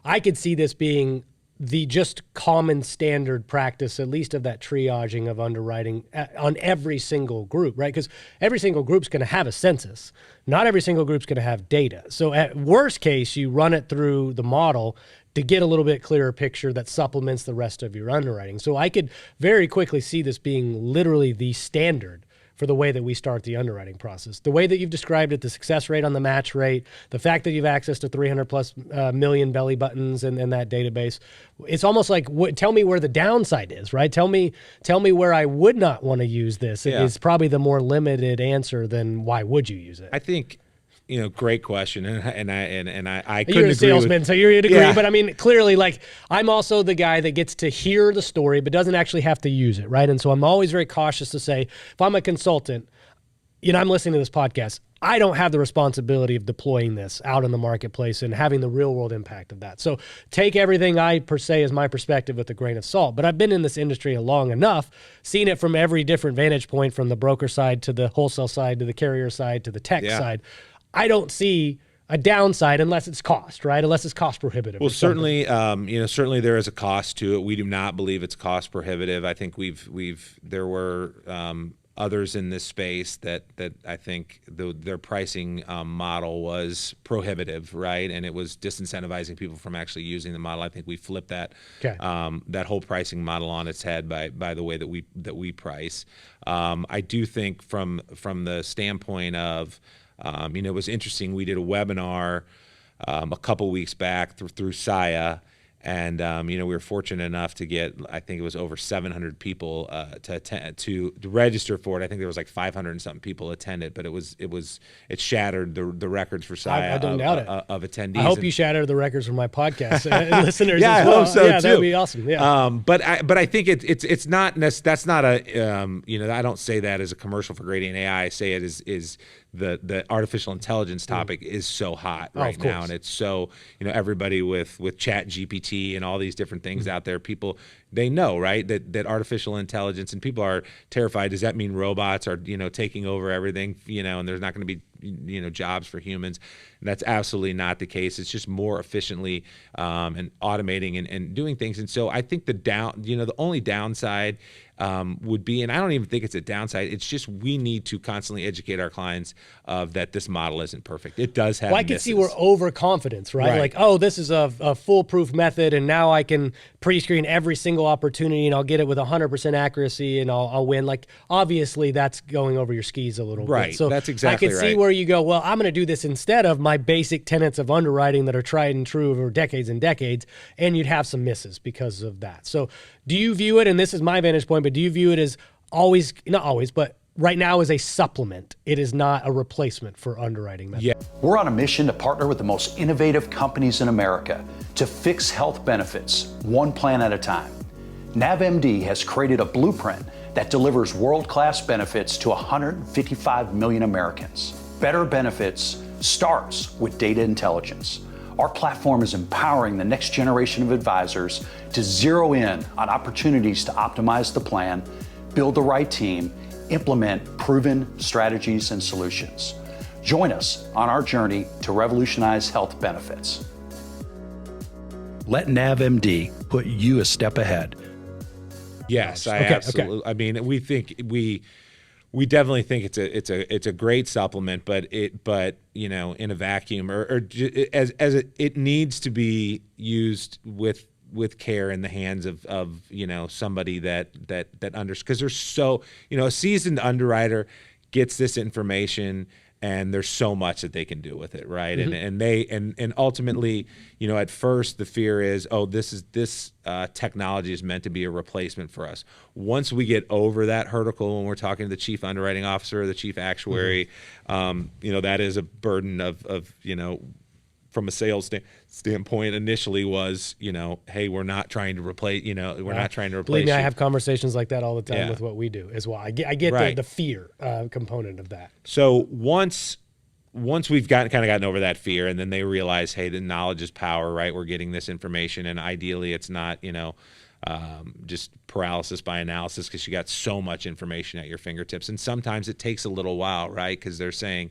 I could see this being the just common standard practice, at least of that triaging of underwriting on every single group, right? Because every single group's going to have a census. Not every single group's going to have data. So at worst case, you run it through the model to get a little bit clearer picture that supplements the rest of your underwriting. So I could very quickly see this being literally the standard for the way that we start the underwriting process. The way that you've described it, the success rate on the match rate, the fact that you've access to 300 plus million belly buttons in that database, it's almost like, tell me where the downside is, right? Tell me where I would not want to use this. It's probably the more limited answer than why would you use it? I think, great question, and I couldn't You're a agree salesman, with, so you'd agree. Yeah. But I mean, clearly, like, I'm also the guy that gets to hear the story, but doesn't actually have to use it, right? And so I'm always very cautious to say, if I'm a consultant, I'm listening to this podcast, I don't have the responsibility of deploying this out in the marketplace and having the real world impact of that. So take everything I per se as my perspective with a grain of salt. But I've been in this industry long enough, seen it from every different vantage point, from the broker side to the wholesale side to the carrier side to the tech side. I don't see a downside unless it's cost, right? Unless it's cost prohibitive. Well, certainly, certainly there is a cost to it. We do not believe it's cost prohibitive. I think there were others in this space that I think their pricing model was prohibitive, right? And it was disincentivizing people from actually using the model. I think we flipped that that whole pricing model on its head by the way that we price. I do think from the standpoint of it was interesting. We did a webinar a couple weeks back through SIA, and we were fortunate enough to get, I think it was over 700 people to register for it. I think there was like 500 and something people attended, but it shattered the records for SIA I don't doubt it. Of attendees. I hope you shatter the records for my podcast listeners. Yeah, as well. I hope so too. That'd be awesome. Yeah. But I think it's not that's not a I don't say that as a commercial for Gradient AI. I say it is the artificial intelligence topic is so hot right now, and it's so everybody with Chat GPT and all these different things out there, people, they know, right, that artificial intelligence, and people are terrified. Does that mean robots are taking over everything, and there's not going to be jobs for humans? And that's absolutely not the case. It's just more efficiently and automating and doing things. And so I think the only downside would be, and I don't even think it's a downside, it's just we need to constantly educate our clients of that this model isn't perfect. It does have I can see we're overconfidence, right? Like, oh, this is a foolproof method, and now I can pre-screen every single opportunity, and I'll get it with 100% accuracy, and I'll win. Like, obviously, that's going over your skis a little bit. So that's exactly I can see where you go, well, I'm going to do this instead of my basic tenets of underwriting that are tried and true over decades and decades, and you'd have some misses because of that. So do you view it, and this is my vantage point, but do you view it as always, not always, but right now as a supplement? It is not a replacement for underwriting method. Yeah. We're on a mission to partner with the most innovative companies in America to fix health benefits, one plan at a time. NavMD has created a blueprint that delivers world-class benefits to 155 million Americans. Better benefits starts with data intelligence. Our platform is empowering the next generation of advisors to zero in on opportunities to optimize the plan, build the right team, implement proven strategies and solutions. Join us on our journey to revolutionize health benefits. Let NavMD put you a step ahead. Yes, I absolutely. I mean, we definitely think it's a great supplement, but in a vacuum or it needs to be used with care in the hands of somebody that understands, because there's so a seasoned underwriter gets this information. And there's so much that they can do with it, right? Mm-hmm. And ultimately, at first the fear is, this technology is meant to be a replacement for us. Once we get over that hurdle, when we're talking to the chief underwriting officer, or the chief actuary, mm-hmm. That is a burden of from a sales standpoint initially was, hey, we're not trying to replace, not trying to replace. Believe me, you. I have conversations like that all the time with what we do as well. I get right. the fear component of that. So once we've gotten over that fear, and then they realize, hey, the knowledge is power, right? We're getting this information, and ideally it's not, just paralysis by analysis, because you got so much information at your fingertips. And sometimes it takes a little while, right? Because they're saying,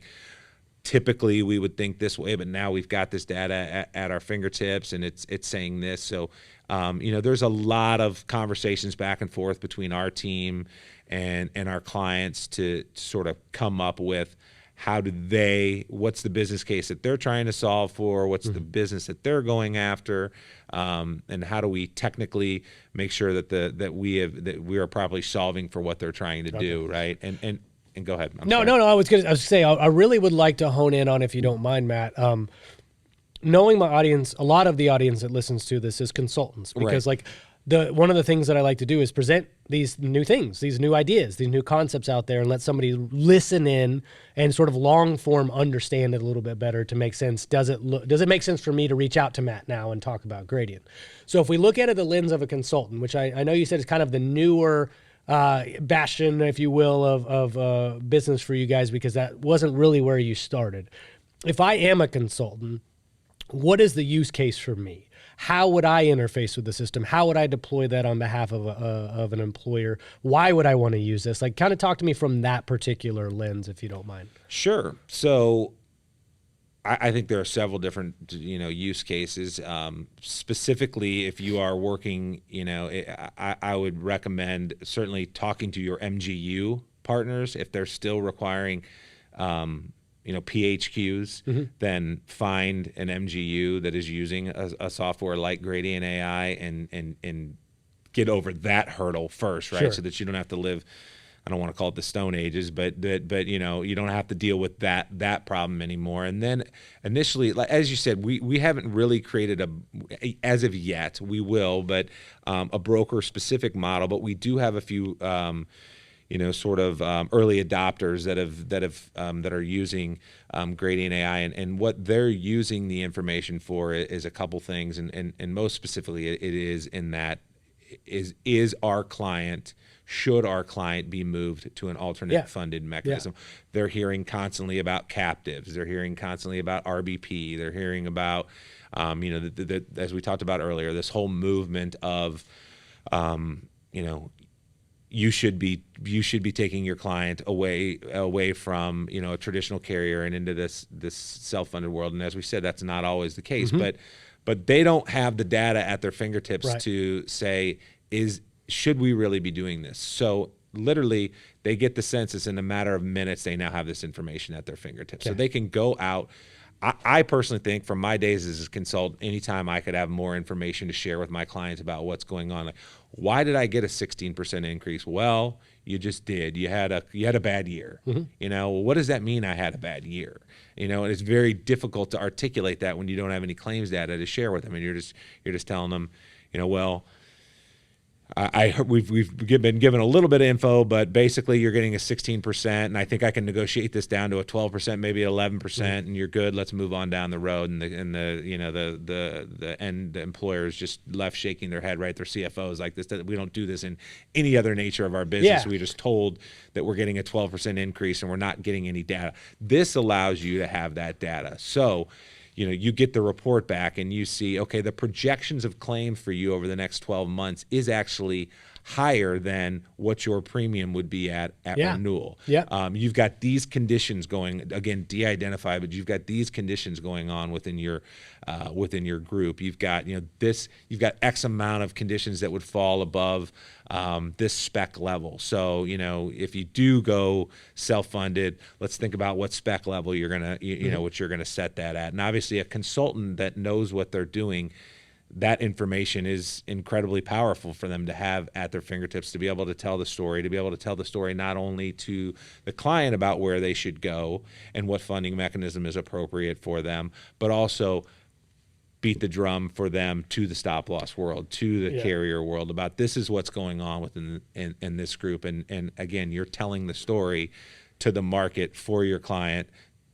typically we would think this way, but now we've got this data at our fingertips, and it's saying this. So, there's a lot of conversations back and forth between our team and our clients to sort of come up with what's the business case that they're trying to solve for, what's mm-hmm. the business that they're going after, and how do we technically make sure that we are properly solving for what they're trying to do, right? And go ahead. No. I was going to say, I really would like to hone in on, if you don't mind, Matt, knowing my audience, a lot of the audience that listens to this is consultants, because right. one of the things that I like to do is present these new things, these new ideas, these new concepts out there, and let somebody listen in and sort of long form understand it a little bit better to make sense. Does it make sense for me to reach out to Matt now and talk about Gradient? So if we look at it the lens of a consultant, which I know you said is kind of the newer bastion, if you will, of business for you guys, because that wasn't really where you started. If I am a consultant, what is the use case for me? How would I interface with the system? How would I deploy that on behalf of an employer? Why would I want to use this? Kind of talk to me from that particular lens, if you don't mind. Sure. So I think there are several different, use cases. Specifically, if you are working, I would recommend certainly talking to your MGU partners. If they're still requiring, PHQs, mm-hmm. then find an MGU that is using a software like Gradient AI and get over that hurdle first, right? Sure. So that you don't have to live, I don't want to call it the Stone Ages, but you don't have to deal with that problem anymore. And then initially, like as you said, we haven't really created as of yet. We will, but a broker specific model. But we do have a few early adopters that are using Gradient AI, and what they're using the information for is a couple things, and most specifically, it is in that is our client. Should our client be moved to an alternate funded mechanism? Yeah. They're hearing constantly about captives. They're hearing constantly about RBP. They're hearing about, as we talked about earlier, this whole movement of, you should be taking your client away from a traditional carrier and into this self-funded world. And as we said, that's not always the case. Mm-hmm. But they don't have the data at their fingertips right. to say should we really be doing this? So literally, they get the census in a matter of minutes. They now have this information at their fingertips. Okay. So they can go out. I personally think from my days as a consultant, anytime I could have more information to share with my clients about what's going on. Like, why did I get a 16% increase? Well, you just did. You had a bad year. Mm-hmm. What does that mean? I had a bad year. And it's very difficult to articulate that when you don't have any claims data to share with them, and you're just telling them, we've been given a little bit of info, but basically you're getting a 16%, and I think I can negotiate this down to a 12%, maybe 11%, and you're good. Let's move on down the road. And the end employer is just left shaking their head, right? Their CFOs like this. We don't do this in any other nature of our business. Yeah. We just told that we're getting a 12% increase, and we're not getting any data. This allows you to have that data. So, you get the report back and you see, okay, the projections of claims for you over the next 12 months is actually higher than what your premium would be at renewal. Yeah. You've got these conditions going, again, de-identified, but you've got these conditions going on within your group. You've got you've got X amount of conditions that would fall above this spec level. So if you do go self-funded, let's think about what spec level you're gonna what you're gonna set that at. And obviously, a consultant that knows what they're doing, that information is incredibly powerful for them to have at their fingertips, to be able to tell the story, not only to the client about where they should go and what funding mechanism is appropriate for them, but also beat the drum for them to the stop loss world, to the carrier world, about this is what's going on within in this group. And again, you're telling the story to the market for your client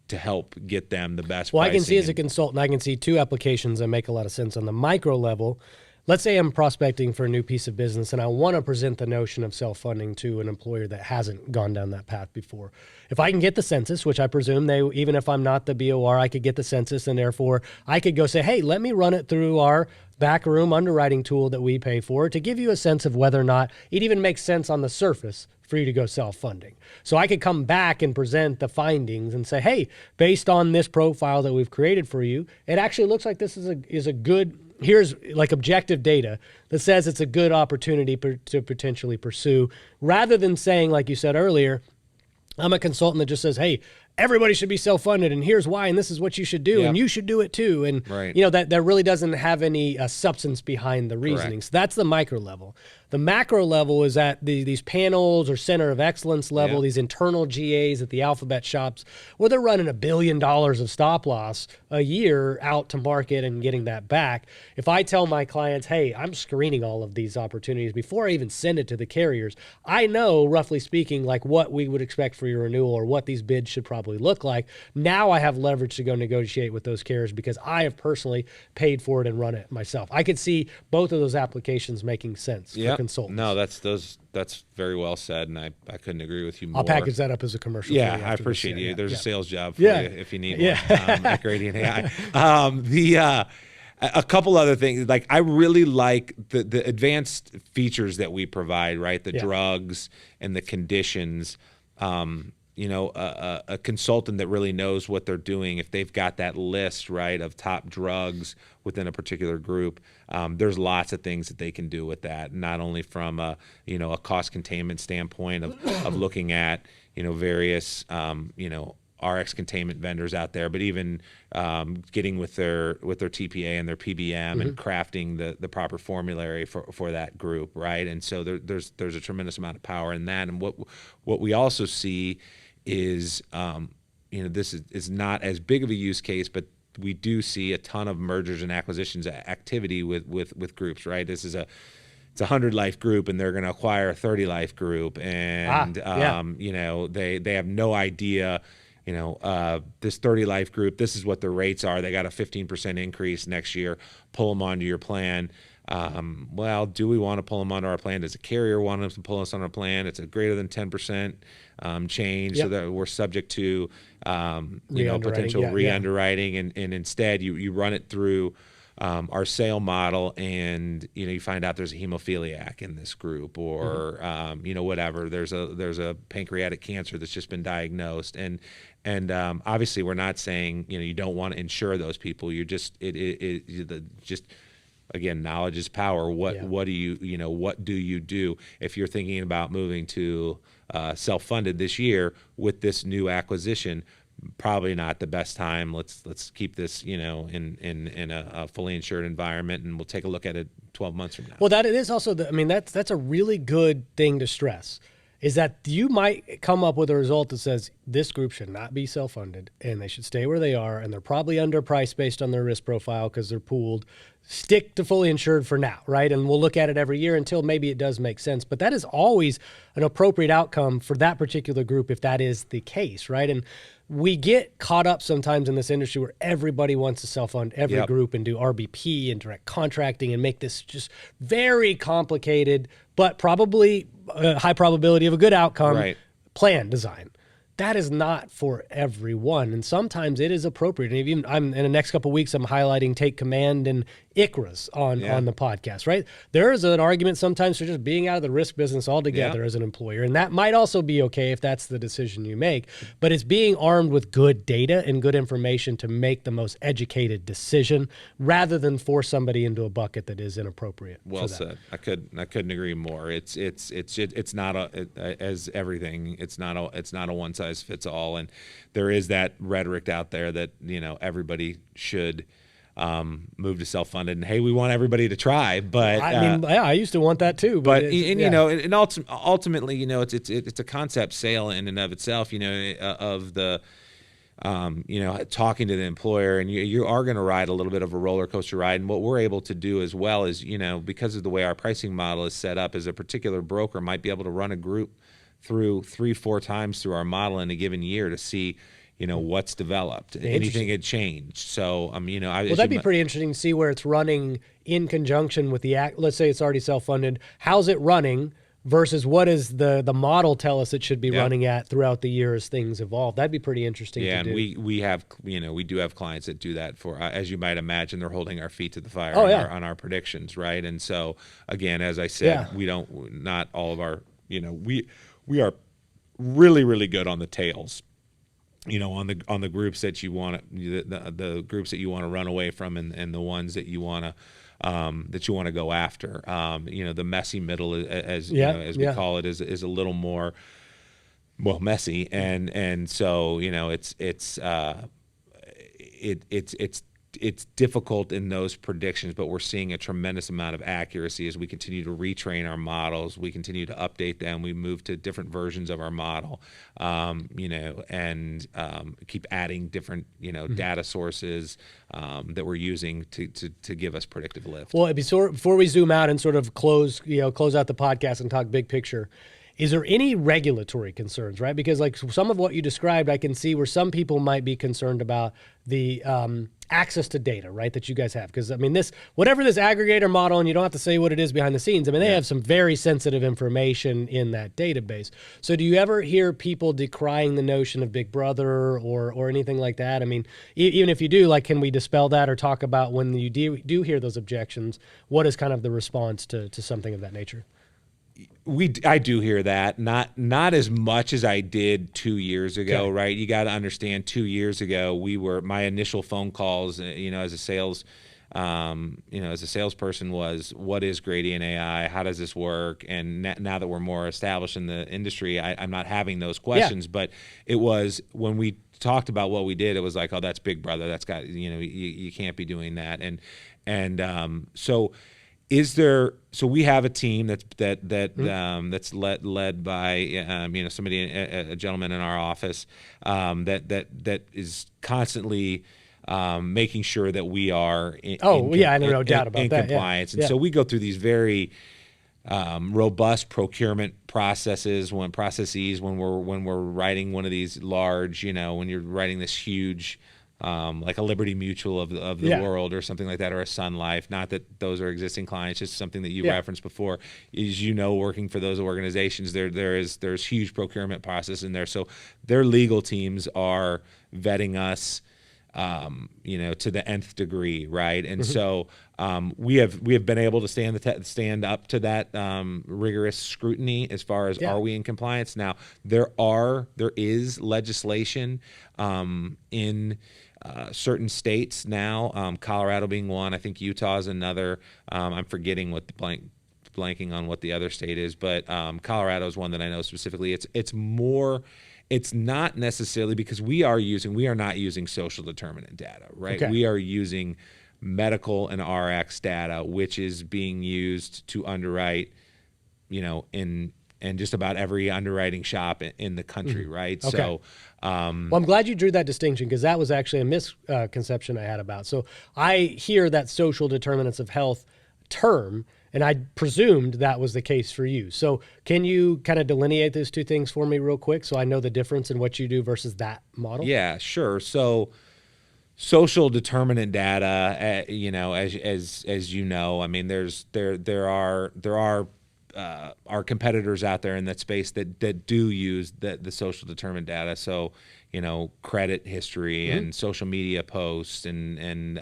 to help get them the best Well, pricing. I can see as a consultant, I can see two applications that make a lot of sense. On the micro level, let's say I'm prospecting for a new piece of business and I want to present the notion of self-funding to an employer that hasn't gone down that path before. If I can get the census, which I presume even if I'm not the BOR, I could get the census, and therefore I could go say, hey, let me run it through our backroom underwriting tool that we pay for to give you a sense of whether or not it even makes sense on the surface for you to go self-funding. So I could come back and present the findings and say, hey, based on this profile that we've created for you, it actually looks like this is a good, here's like objective data that says it's a good opportunity to potentially pursue, rather than saying, like you said earlier, I'm a consultant that just says, hey, everybody should be self-funded, and here's why, and this is what you should do, and you should do it too. And that really doesn't have any substance behind the reasoning. So that's the micro level. The macro level is at these panels or center of excellence level, these internal GAs at the alphabet shops, where they're running $1 billion of stop loss a year out to market and getting that back. If I tell my clients, hey, I'm screening all of these opportunities before I even send it to the carriers, I know, roughly speaking, like what we would expect for your renewal or what these bids should probably look like. Now I have leverage to go negotiate with those carriers because I have personally paid for it and run it myself. I could see both of those applications making sense for consultants. No, that's very well said, and I couldn't agree with you more. I'll package that up as a commercial. Yeah, I appreciate you. There's a sales job for you if you need one at Gradient AI. A couple other things, like I really like the advanced features that we provide, right? The drugs and the conditions. A consultant that really knows what they're doing, if they've got that list, right, of top drugs within a particular group, there's lots of things that they can do with that, not only from a cost containment standpoint of looking at, various, RX containment vendors out there, but even getting with their TPA and their PBM and crafting the proper formulary for that group, right? And so there's a tremendous amount of power in that. And what we also see is, this is not as big of a use case, but we do see a ton of mergers and acquisitions activity with groups, right? It's a 100-life group, and they're going to acquire a 30-life group, and they have no idea. This 30-life group, this is what their rates are. They got a 15% increase next year. Pull them onto your plan. Well, do we want to pull them onto our plan? Does a carrier want us to pull us on our plan? It's a greater than 10% change, so that we're subject to potential re-underwriting. And instead, you run it through our sale model, and you find out there's a hemophiliac in this group, or whatever. There's a pancreatic cancer that's just been diagnosed, and obviously we're not saying you don't want to insure those people. You just again, knowledge is power. What do you do if you're thinking about moving to self-funded this year with this new acquisition? Probably not the best time. Let's keep this, in a fully insured environment, and we'll take a look at it 12 months from now. Well, that is also that's a really good thing to stress, is that you might come up with a result that says this group should not be self-funded and they should stay where they are, and they're probably underpriced based on their risk profile because they're pooled. stick to fully insured for now, right? And we'll look at it every year until maybe it does make sense. But that is always an appropriate outcome for that particular group if that is the case, right? And we get caught up sometimes in this industry where everybody wants to self-fund every group and do RBP and direct contracting and make this just very complicated, but probably a high probability of a good outcome plan design. That is not for everyone, and sometimes it is appropriate. And even in the next couple of weeks, I'm highlighting Take Command and ICRAs on the podcast, right? There is an argument sometimes for just being out of the risk business altogether as an employer, and that might also be okay if that's the decision you make. But it's being armed with good data and good information to make the most educated decision, rather than force somebody into a bucket that is inappropriate. Well said. I couldn't agree more. It's not as everything. It's not a one size fits all, and there is that rhetoric out there that everybody should move to self-funded, and hey, we want everybody to try. But I used to want that too. But ultimately, it's a concept sale in and of itself. Of the talking to the employer, and you are going to ride a little bit of a roller coaster ride. And what we're able to do as well is, because of the way our pricing model is set up, is a particular broker might be able to run a group through 3-4 times through our model in a given year to see what's developed, anything had changed. So well, that'd be pretty interesting to see where it's running in conjunction with the act. Let's say it's already self-funded. How's it running versus what does the model tell us it should be running at throughout the year as things evolve? That'd be pretty interesting to do. And we do have clients that do that for, as you might imagine, they're holding our feet to the fire on our predictions, right? And so again, as I said, we don't, not all of our, we are really, really good on the tails, on the groups that you want the groups that you want to run away from, and the ones that you want to go after. The messy middle, as we call it, is a little more messy, and so it's difficult in those predictions, but we're seeing a tremendous amount of accuracy as we continue to retrain our models. We continue to update them. We move to different versions of our model, and keep adding different, data sources that we're using to give us predictive lift. Well, before we zoom out and sort of close out the podcast and talk big picture, is there any regulatory concerns, right? Because like some of what you described, I can see where some people might be concerned about the access to data, right, that you guys have. Because, whatever this aggregator model, and you don't have to say what it is behind the scenes, they have some very sensitive information in that database. So do you ever hear people decrying the notion of Big Brother or anything like that? Even if you do, can we dispel that or talk about when you do hear those objections, what is kind of the response to something of that nature? I do hear that, not as much as I did 2 years ago, right? You got to understand, 2 years ago, my initial phone calls, as a salesperson was, what is gradient AI? How does this work? And now that we're more established in the industry, I'm not having those questions, but it was when we talked about what we did, it was like, oh, that's Big Brother. That's got, you can't be doing that. So we have a team that's led by somebody, a gentleman in our office that is constantly making sure that we are in compliance. And so we go through these very robust procurement processes when we're writing one of these large, when you're writing this huge, like a Liberty Mutual of the world or something like that, or a Sun Life. Not that those are existing clients, just something that you referenced before. As working for those organizations, there's huge procurement process in there. So their legal teams are vetting us, to the nth degree, right? And so we have been able to stand up to that rigorous scrutiny as far as are we in compliance. Now there is legislation in certain states now, Colorado being one. I think Utah is another. I'm forgetting what the blanking on what the other state is, but Colorado is one that I know specifically. It's not necessarily because we are not using social determinant data, right? Okay. We are using medical and RX data, which is being used to underwrite, in and just about every underwriting shop in the country, right? Okay. So, well, I'm glad you drew that distinction, because that was actually a misconception I had about. So I hear that social determinants of health term, and I presumed that was the case for you. So can you kind of delineate those two things for me real quick, so I know the difference in what you do versus that model? Yeah, sure. So social determinant data, you know, as you know, I mean, there are our competitors out there in that space that do use the social determinant data. So, you know, credit history and social media posts and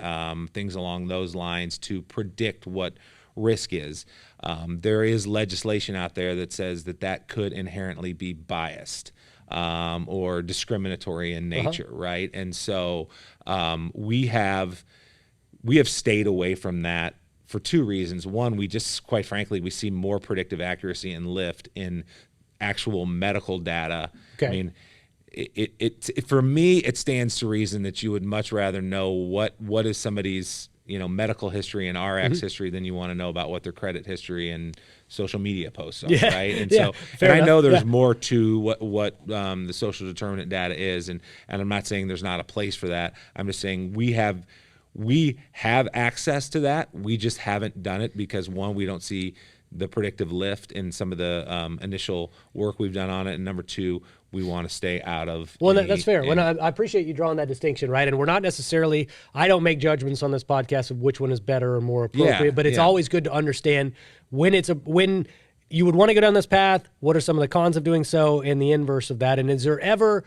things along those lines to predict what risk is. There is legislation out there that says that could inherently be biased or discriminatory in nature, right? And so we have stayed away from that for two reasons. One, we just, quite frankly, we see more predictive accuracy and lift in actual medical data. Okay. I mean, it for me, it stands to reason that you would much rather know what is somebody's, you know, medical history and RX history than you want to know about what their credit history and social media posts are, right? And so, and I know there's more to what the social determinant data is, and I'm not saying there's not a place for that. I'm just saying we have access to that. We just haven't done it because, one, we don't see the predictive lift in some of the initial work we've done on it, and number two, we want to stay out of. Well, that's fair. When I appreciate you drawing that distinction, right? And we're not necessarily, I don't make judgments on this podcast of which one is better or more appropriate, but it's always good to understand when you would want to go down this path, what are some of the cons of doing so, and the inverse of that. And is there ever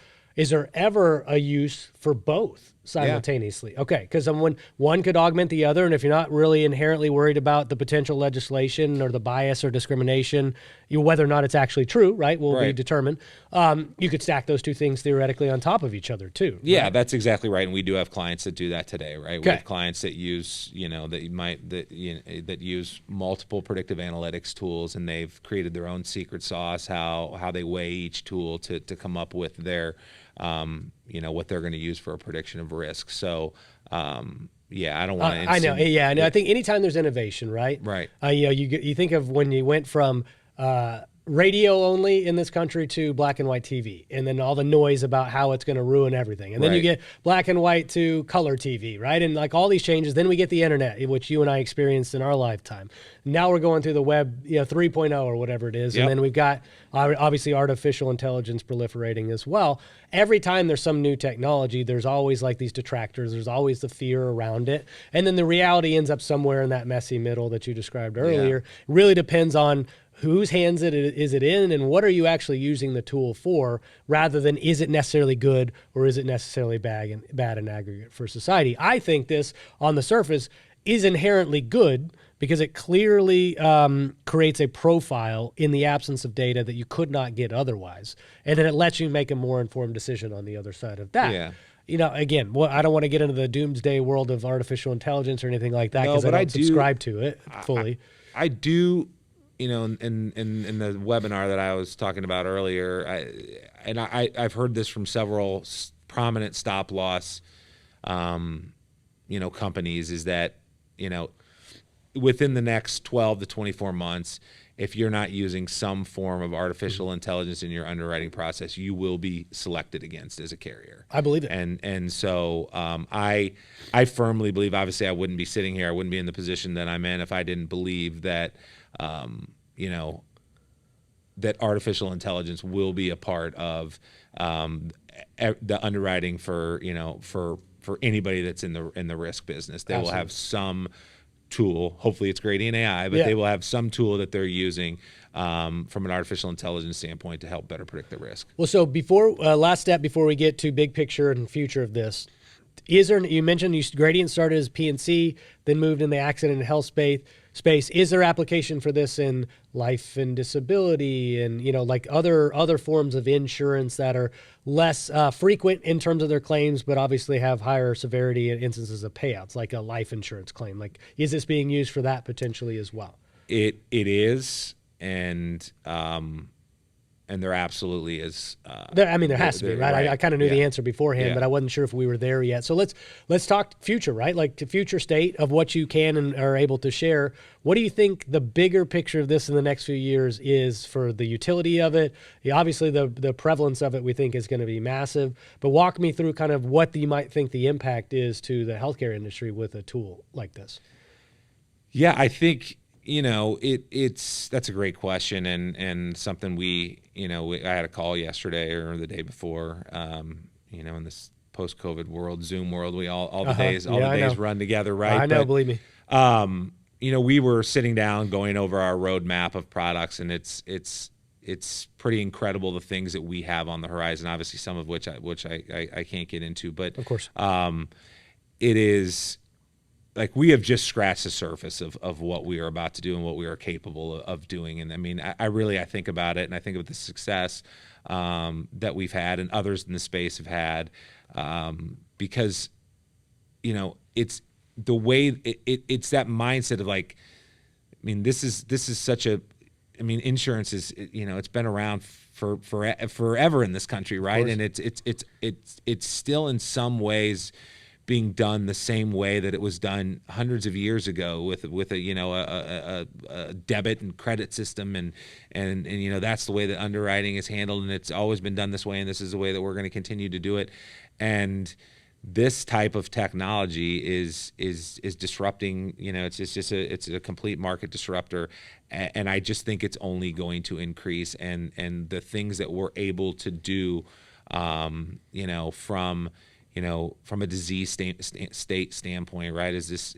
a use for both simultaneously? Yeah. Okay, because one could augment the other, and if you're not really inherently worried about the potential legislation or the bias or discrimination, whether or not it's actually true, right, will be determined. You could stack those two things theoretically on top of each other too. Yeah, right? That's exactly right, and we do have clients that do that today, right? Okay. We have clients that use, that use multiple predictive analytics tools, and they've created their own secret sauce how they weigh each tool to come up with their what they're going to use for a prediction of risk. So, I don't want to. I know. Yeah, I think anytime there's innovation, right? Right. You think of when you went from radio only in this country to black and white TV, and then all the noise about how it's going to ruin everything. And then you get black and white to color TV, right? And like all these changes, then we get the internet, which you and I experienced in our lifetime. Now we're going through the web, 3.0 or whatever it is. Yep. And then we've got obviously artificial intelligence proliferating as well. Every time there's some new technology, there's always like these detractors. There's always the fear around it. And then the reality ends up somewhere in that messy middle that you described earlier. Yeah. Really depends on whose hands is it in, and what are you actually using the tool for, rather than is it necessarily good or is it necessarily bad in aggregate for society. I think this, on the surface, is inherently good because it clearly creates a profile in the absence of data that you could not get otherwise, and then it lets you make a more informed decision on the other side of that. Yeah. Again, I don't want to get into the doomsday world of artificial intelligence or anything like that, because I don't subscribe to it fully. I do. In the webinar that I was talking about earlier, I've heard this from several prominent stop loss, companies, is that, within the next 12 to 24 months, if you're not using some form of artificial intelligence in your underwriting process, you will be selected against as a carrier. I believe it. And so I firmly believe, obviously I wouldn't be sitting here, I wouldn't be in the position that I'm in if I didn't believe that, that artificial intelligence will be a part of the underwriting for anybody that's in the risk business. They will have some tool, hopefully it's gradient AI, but they will have some tool that they're using from an artificial intelligence standpoint to help better predict the risk. Well, so last step before we get to big picture and future of this, you mentioned Gradient started as P&C, then moved in the accident and health space. Is there application for this in life and disability and, like other forms of insurance that are less frequent in terms of their claims, but obviously have higher severity and instances of payouts, like a life insurance claim? Like, is this being used for that potentially as well? It is. And, there absolutely is. There has to be, right? I kind of knew the answer beforehand, Yeah. but I wasn't sure if we were there yet. So let's talk future, right? Like the future state of what you can and are able to share. What do you think the bigger picture of this in the next few years is for the utility of it? Yeah, obviously, the prevalence of it we think is going to be massive, but walk me through kind of what you might think the impact is to the healthcare industry with a tool like this. Yeah, I think, that's a great question and something I had a call yesterday or the day before, in this post-COVID world, Zoom world, we all the days run together, right? I know, believe me. We were sitting down going over our roadmap of products, and it's pretty incredible the things that we have on the horizon. Obviously, some of which I can't get into, but of course, it is. Like we have just scratched the surface of what we are about to do and what we are capable of doing. And I mean, I think about it, and I think of the success that we've had and others in the space have had, because, it's the way it's that mindset of like, I mean, this is such a, I mean, insurance is, it's been around for forever in this country, right? And it's still in some ways being done the same way that it was done hundreds of years ago with a debit and credit system, and that's the way that underwriting is handled, and it's always been done this way, and this is the way that we're going to continue to do it. And this type of technology is disrupting. It's a complete market disruptor, and I just think it's only going to increase. And the things that we're able to do, from a disease state standpoint, right? Is this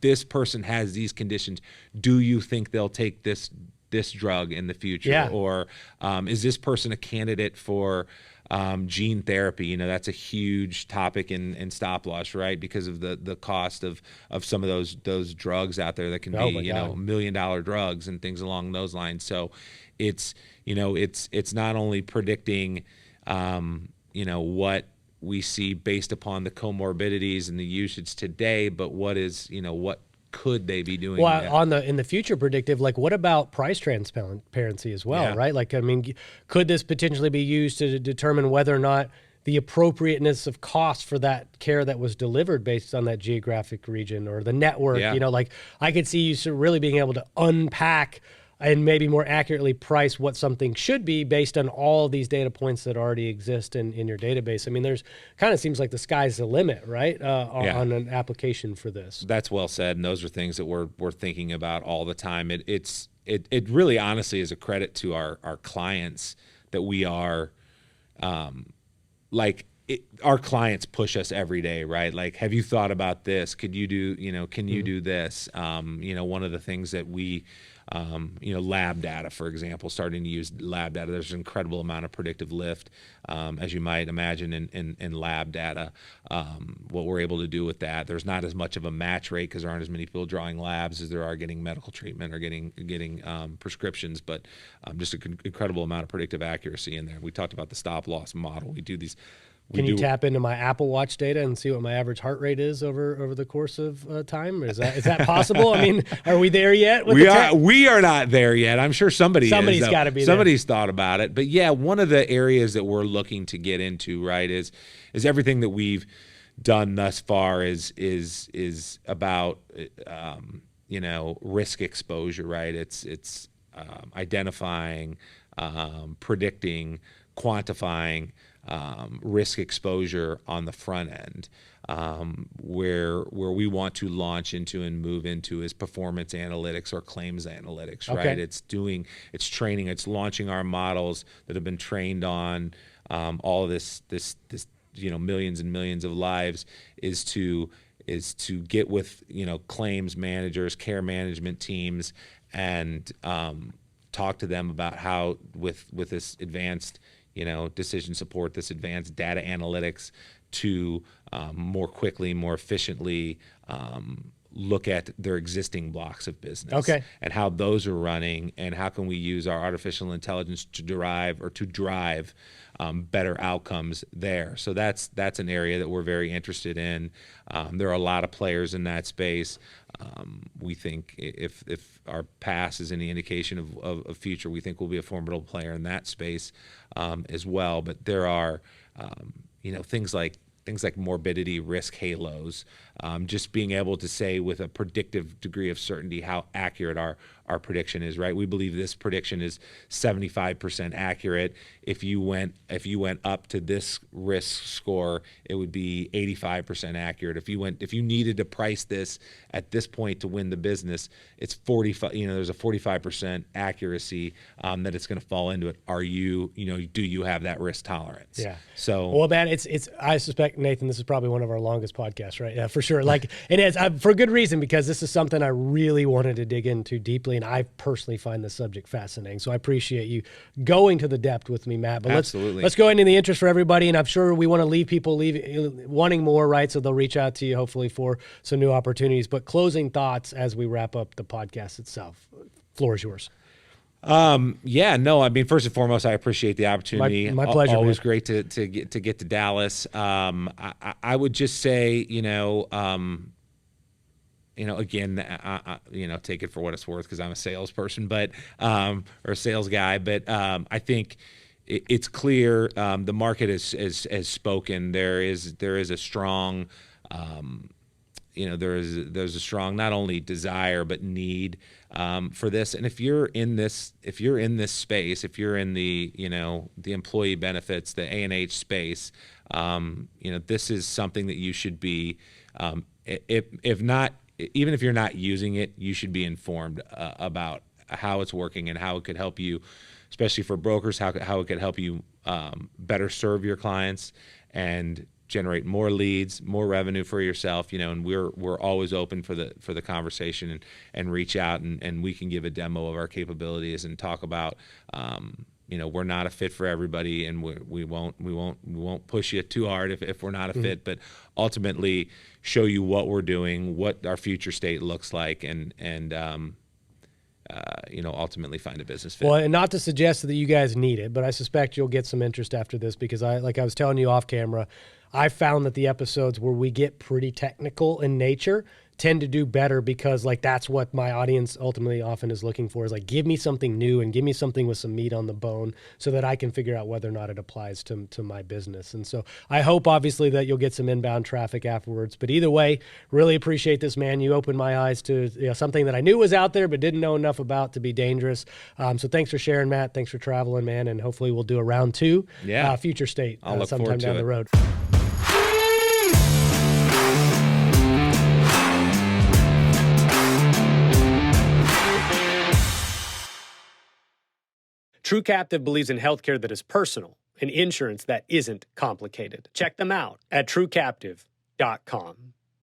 this person has these conditions? Do you think they'll take this drug in the future? Yeah. Or is this person a candidate for gene therapy? That's a huge topic in stop loss, right? Because of the cost of some of those drugs out there that can be $1 million drugs and things along those lines. So it's not only predicting what we see based upon the comorbidities and the usage today, but what could they be doing? Well, in the future predictive, like what about price transparency as well, Yeah. right? Like, I mean, could this potentially be used to determine whether or not the appropriateness of cost for that care that was delivered based on that geographic region or the network? Yeah. Like I could see you really being able to unpack and maybe more accurately price what something should be based on all these data points that already exist in your database. I mean, there's kind of seems like the sky's the limit, right? On an application for this. That's well said, and those are things that we're thinking about all the time. It really honestly is a credit to our clients that we are, our clients push us every day, right? Like, have you thought about this? Could you do, can you do this? One of the things that we, lab data, for example, starting to use lab data. There's an incredible amount of predictive lift, as you might imagine, in lab data. What we're able to do with that, there's not as much of a match rate because there aren't as many people drawing labs as there are getting medical treatment or getting prescriptions, but just an incredible amount of predictive accuracy in there. We talked about the stop loss model. We do these. Can you tap into my Apple Watch data and see what my average heart rate is over the course of time? Is that possible? I mean, are we there yet? We are not there yet. I'm sure somebody's got to be there. Somebody's thought about it. But yeah, one of the areas that we're looking to get into, right, is everything that we've done thus far is about risk exposure, right? It's identifying, predicting, quantifying risk exposure on the front end. Where we want to launch into and move into is performance analytics or claims analytics, Okay. right? It's training, it's launching our models that have been trained on all of this millions and millions of lives, is to get with claims managers, care management teams, and talk to them about how with this advanced decision support, this advanced data analytics, to more quickly, more efficiently look at their existing blocks of business Okay. and how those are running, and how can we use our artificial intelligence to drive better outcomes there. So that's an area that we're very interested in. There are a lot of players in that space. We think if our past is any indication of future, we think we'll be a formidable player in that space as well. But there are things like morbidity risk halos, just being able to say with a predictive degree of certainty how accurate our prediction is, right? We believe this prediction is 75% accurate. If you went up to this risk score, it would be 85% accurate. If you needed to price this at this point to win the business, it's 45. There's a 45% accuracy that it's going to fall into it. Do you have that risk tolerance? Yeah. So well, man, it's. I suspect, Nathan, this is probably one of our longest podcasts, right? Yeah, for sure. Like it is for good reason, because this is something I really wanted to dig into deeply, and I personally find the subject fascinating. So I appreciate you going to the depth with me, Matt. But Absolutely. let's go into the interest for everybody, and I'm sure we want to leave people wanting more, right? So they'll reach out to you hopefully for some new opportunities. But closing thoughts as we wrap up the podcast itself. Floor is yours. First and foremost, I appreciate the opportunity. My pleasure. Always man. great to get to Dallas. I would just say, again, take it for what it's worth, because I'm a salesperson, or a sales guy. But I think it's clear the market has spoken. There is a strong, there's a strong not only desire but need for this. And if you're in this space, if you're in the the employee benefits, the A&H space, this is something that you should be, if not, even if you're not using it, you should be informed about how it's working and how it could help you, especially for brokers, how it could help you better serve your clients and generate more leads, more revenue for yourself, and we're always open for the conversation and reach out, and we can give a demo of our capabilities and talk about, we're not a fit for everybody, and we won't push you too hard if we're not a fit, but ultimately show you what we're doing, what our future state looks like, and ultimately find a business fit. Well, and not to suggest that you guys need it, but I suspect you'll get some interest after this, because I was telling you off camera, I found that the episodes where we get pretty technical in nature tend to do better, because that's what my audience ultimately often is looking for, is give me something new and give me something with some meat on the bone so that I can figure out whether or not it applies to my business. And so I hope obviously that you'll get some inbound traffic afterwards, but either way, really appreciate this, man. You opened my eyes to something that I knew was out there but didn't know enough about to be dangerous. So thanks for sharing, Matt. Thanks for traveling, man. And hopefully we'll do a round 2, future state I'll look sometime forward to down it. the road. True Captive believes in healthcare that is personal and insurance that isn't complicated. Check them out at truecaptive.com.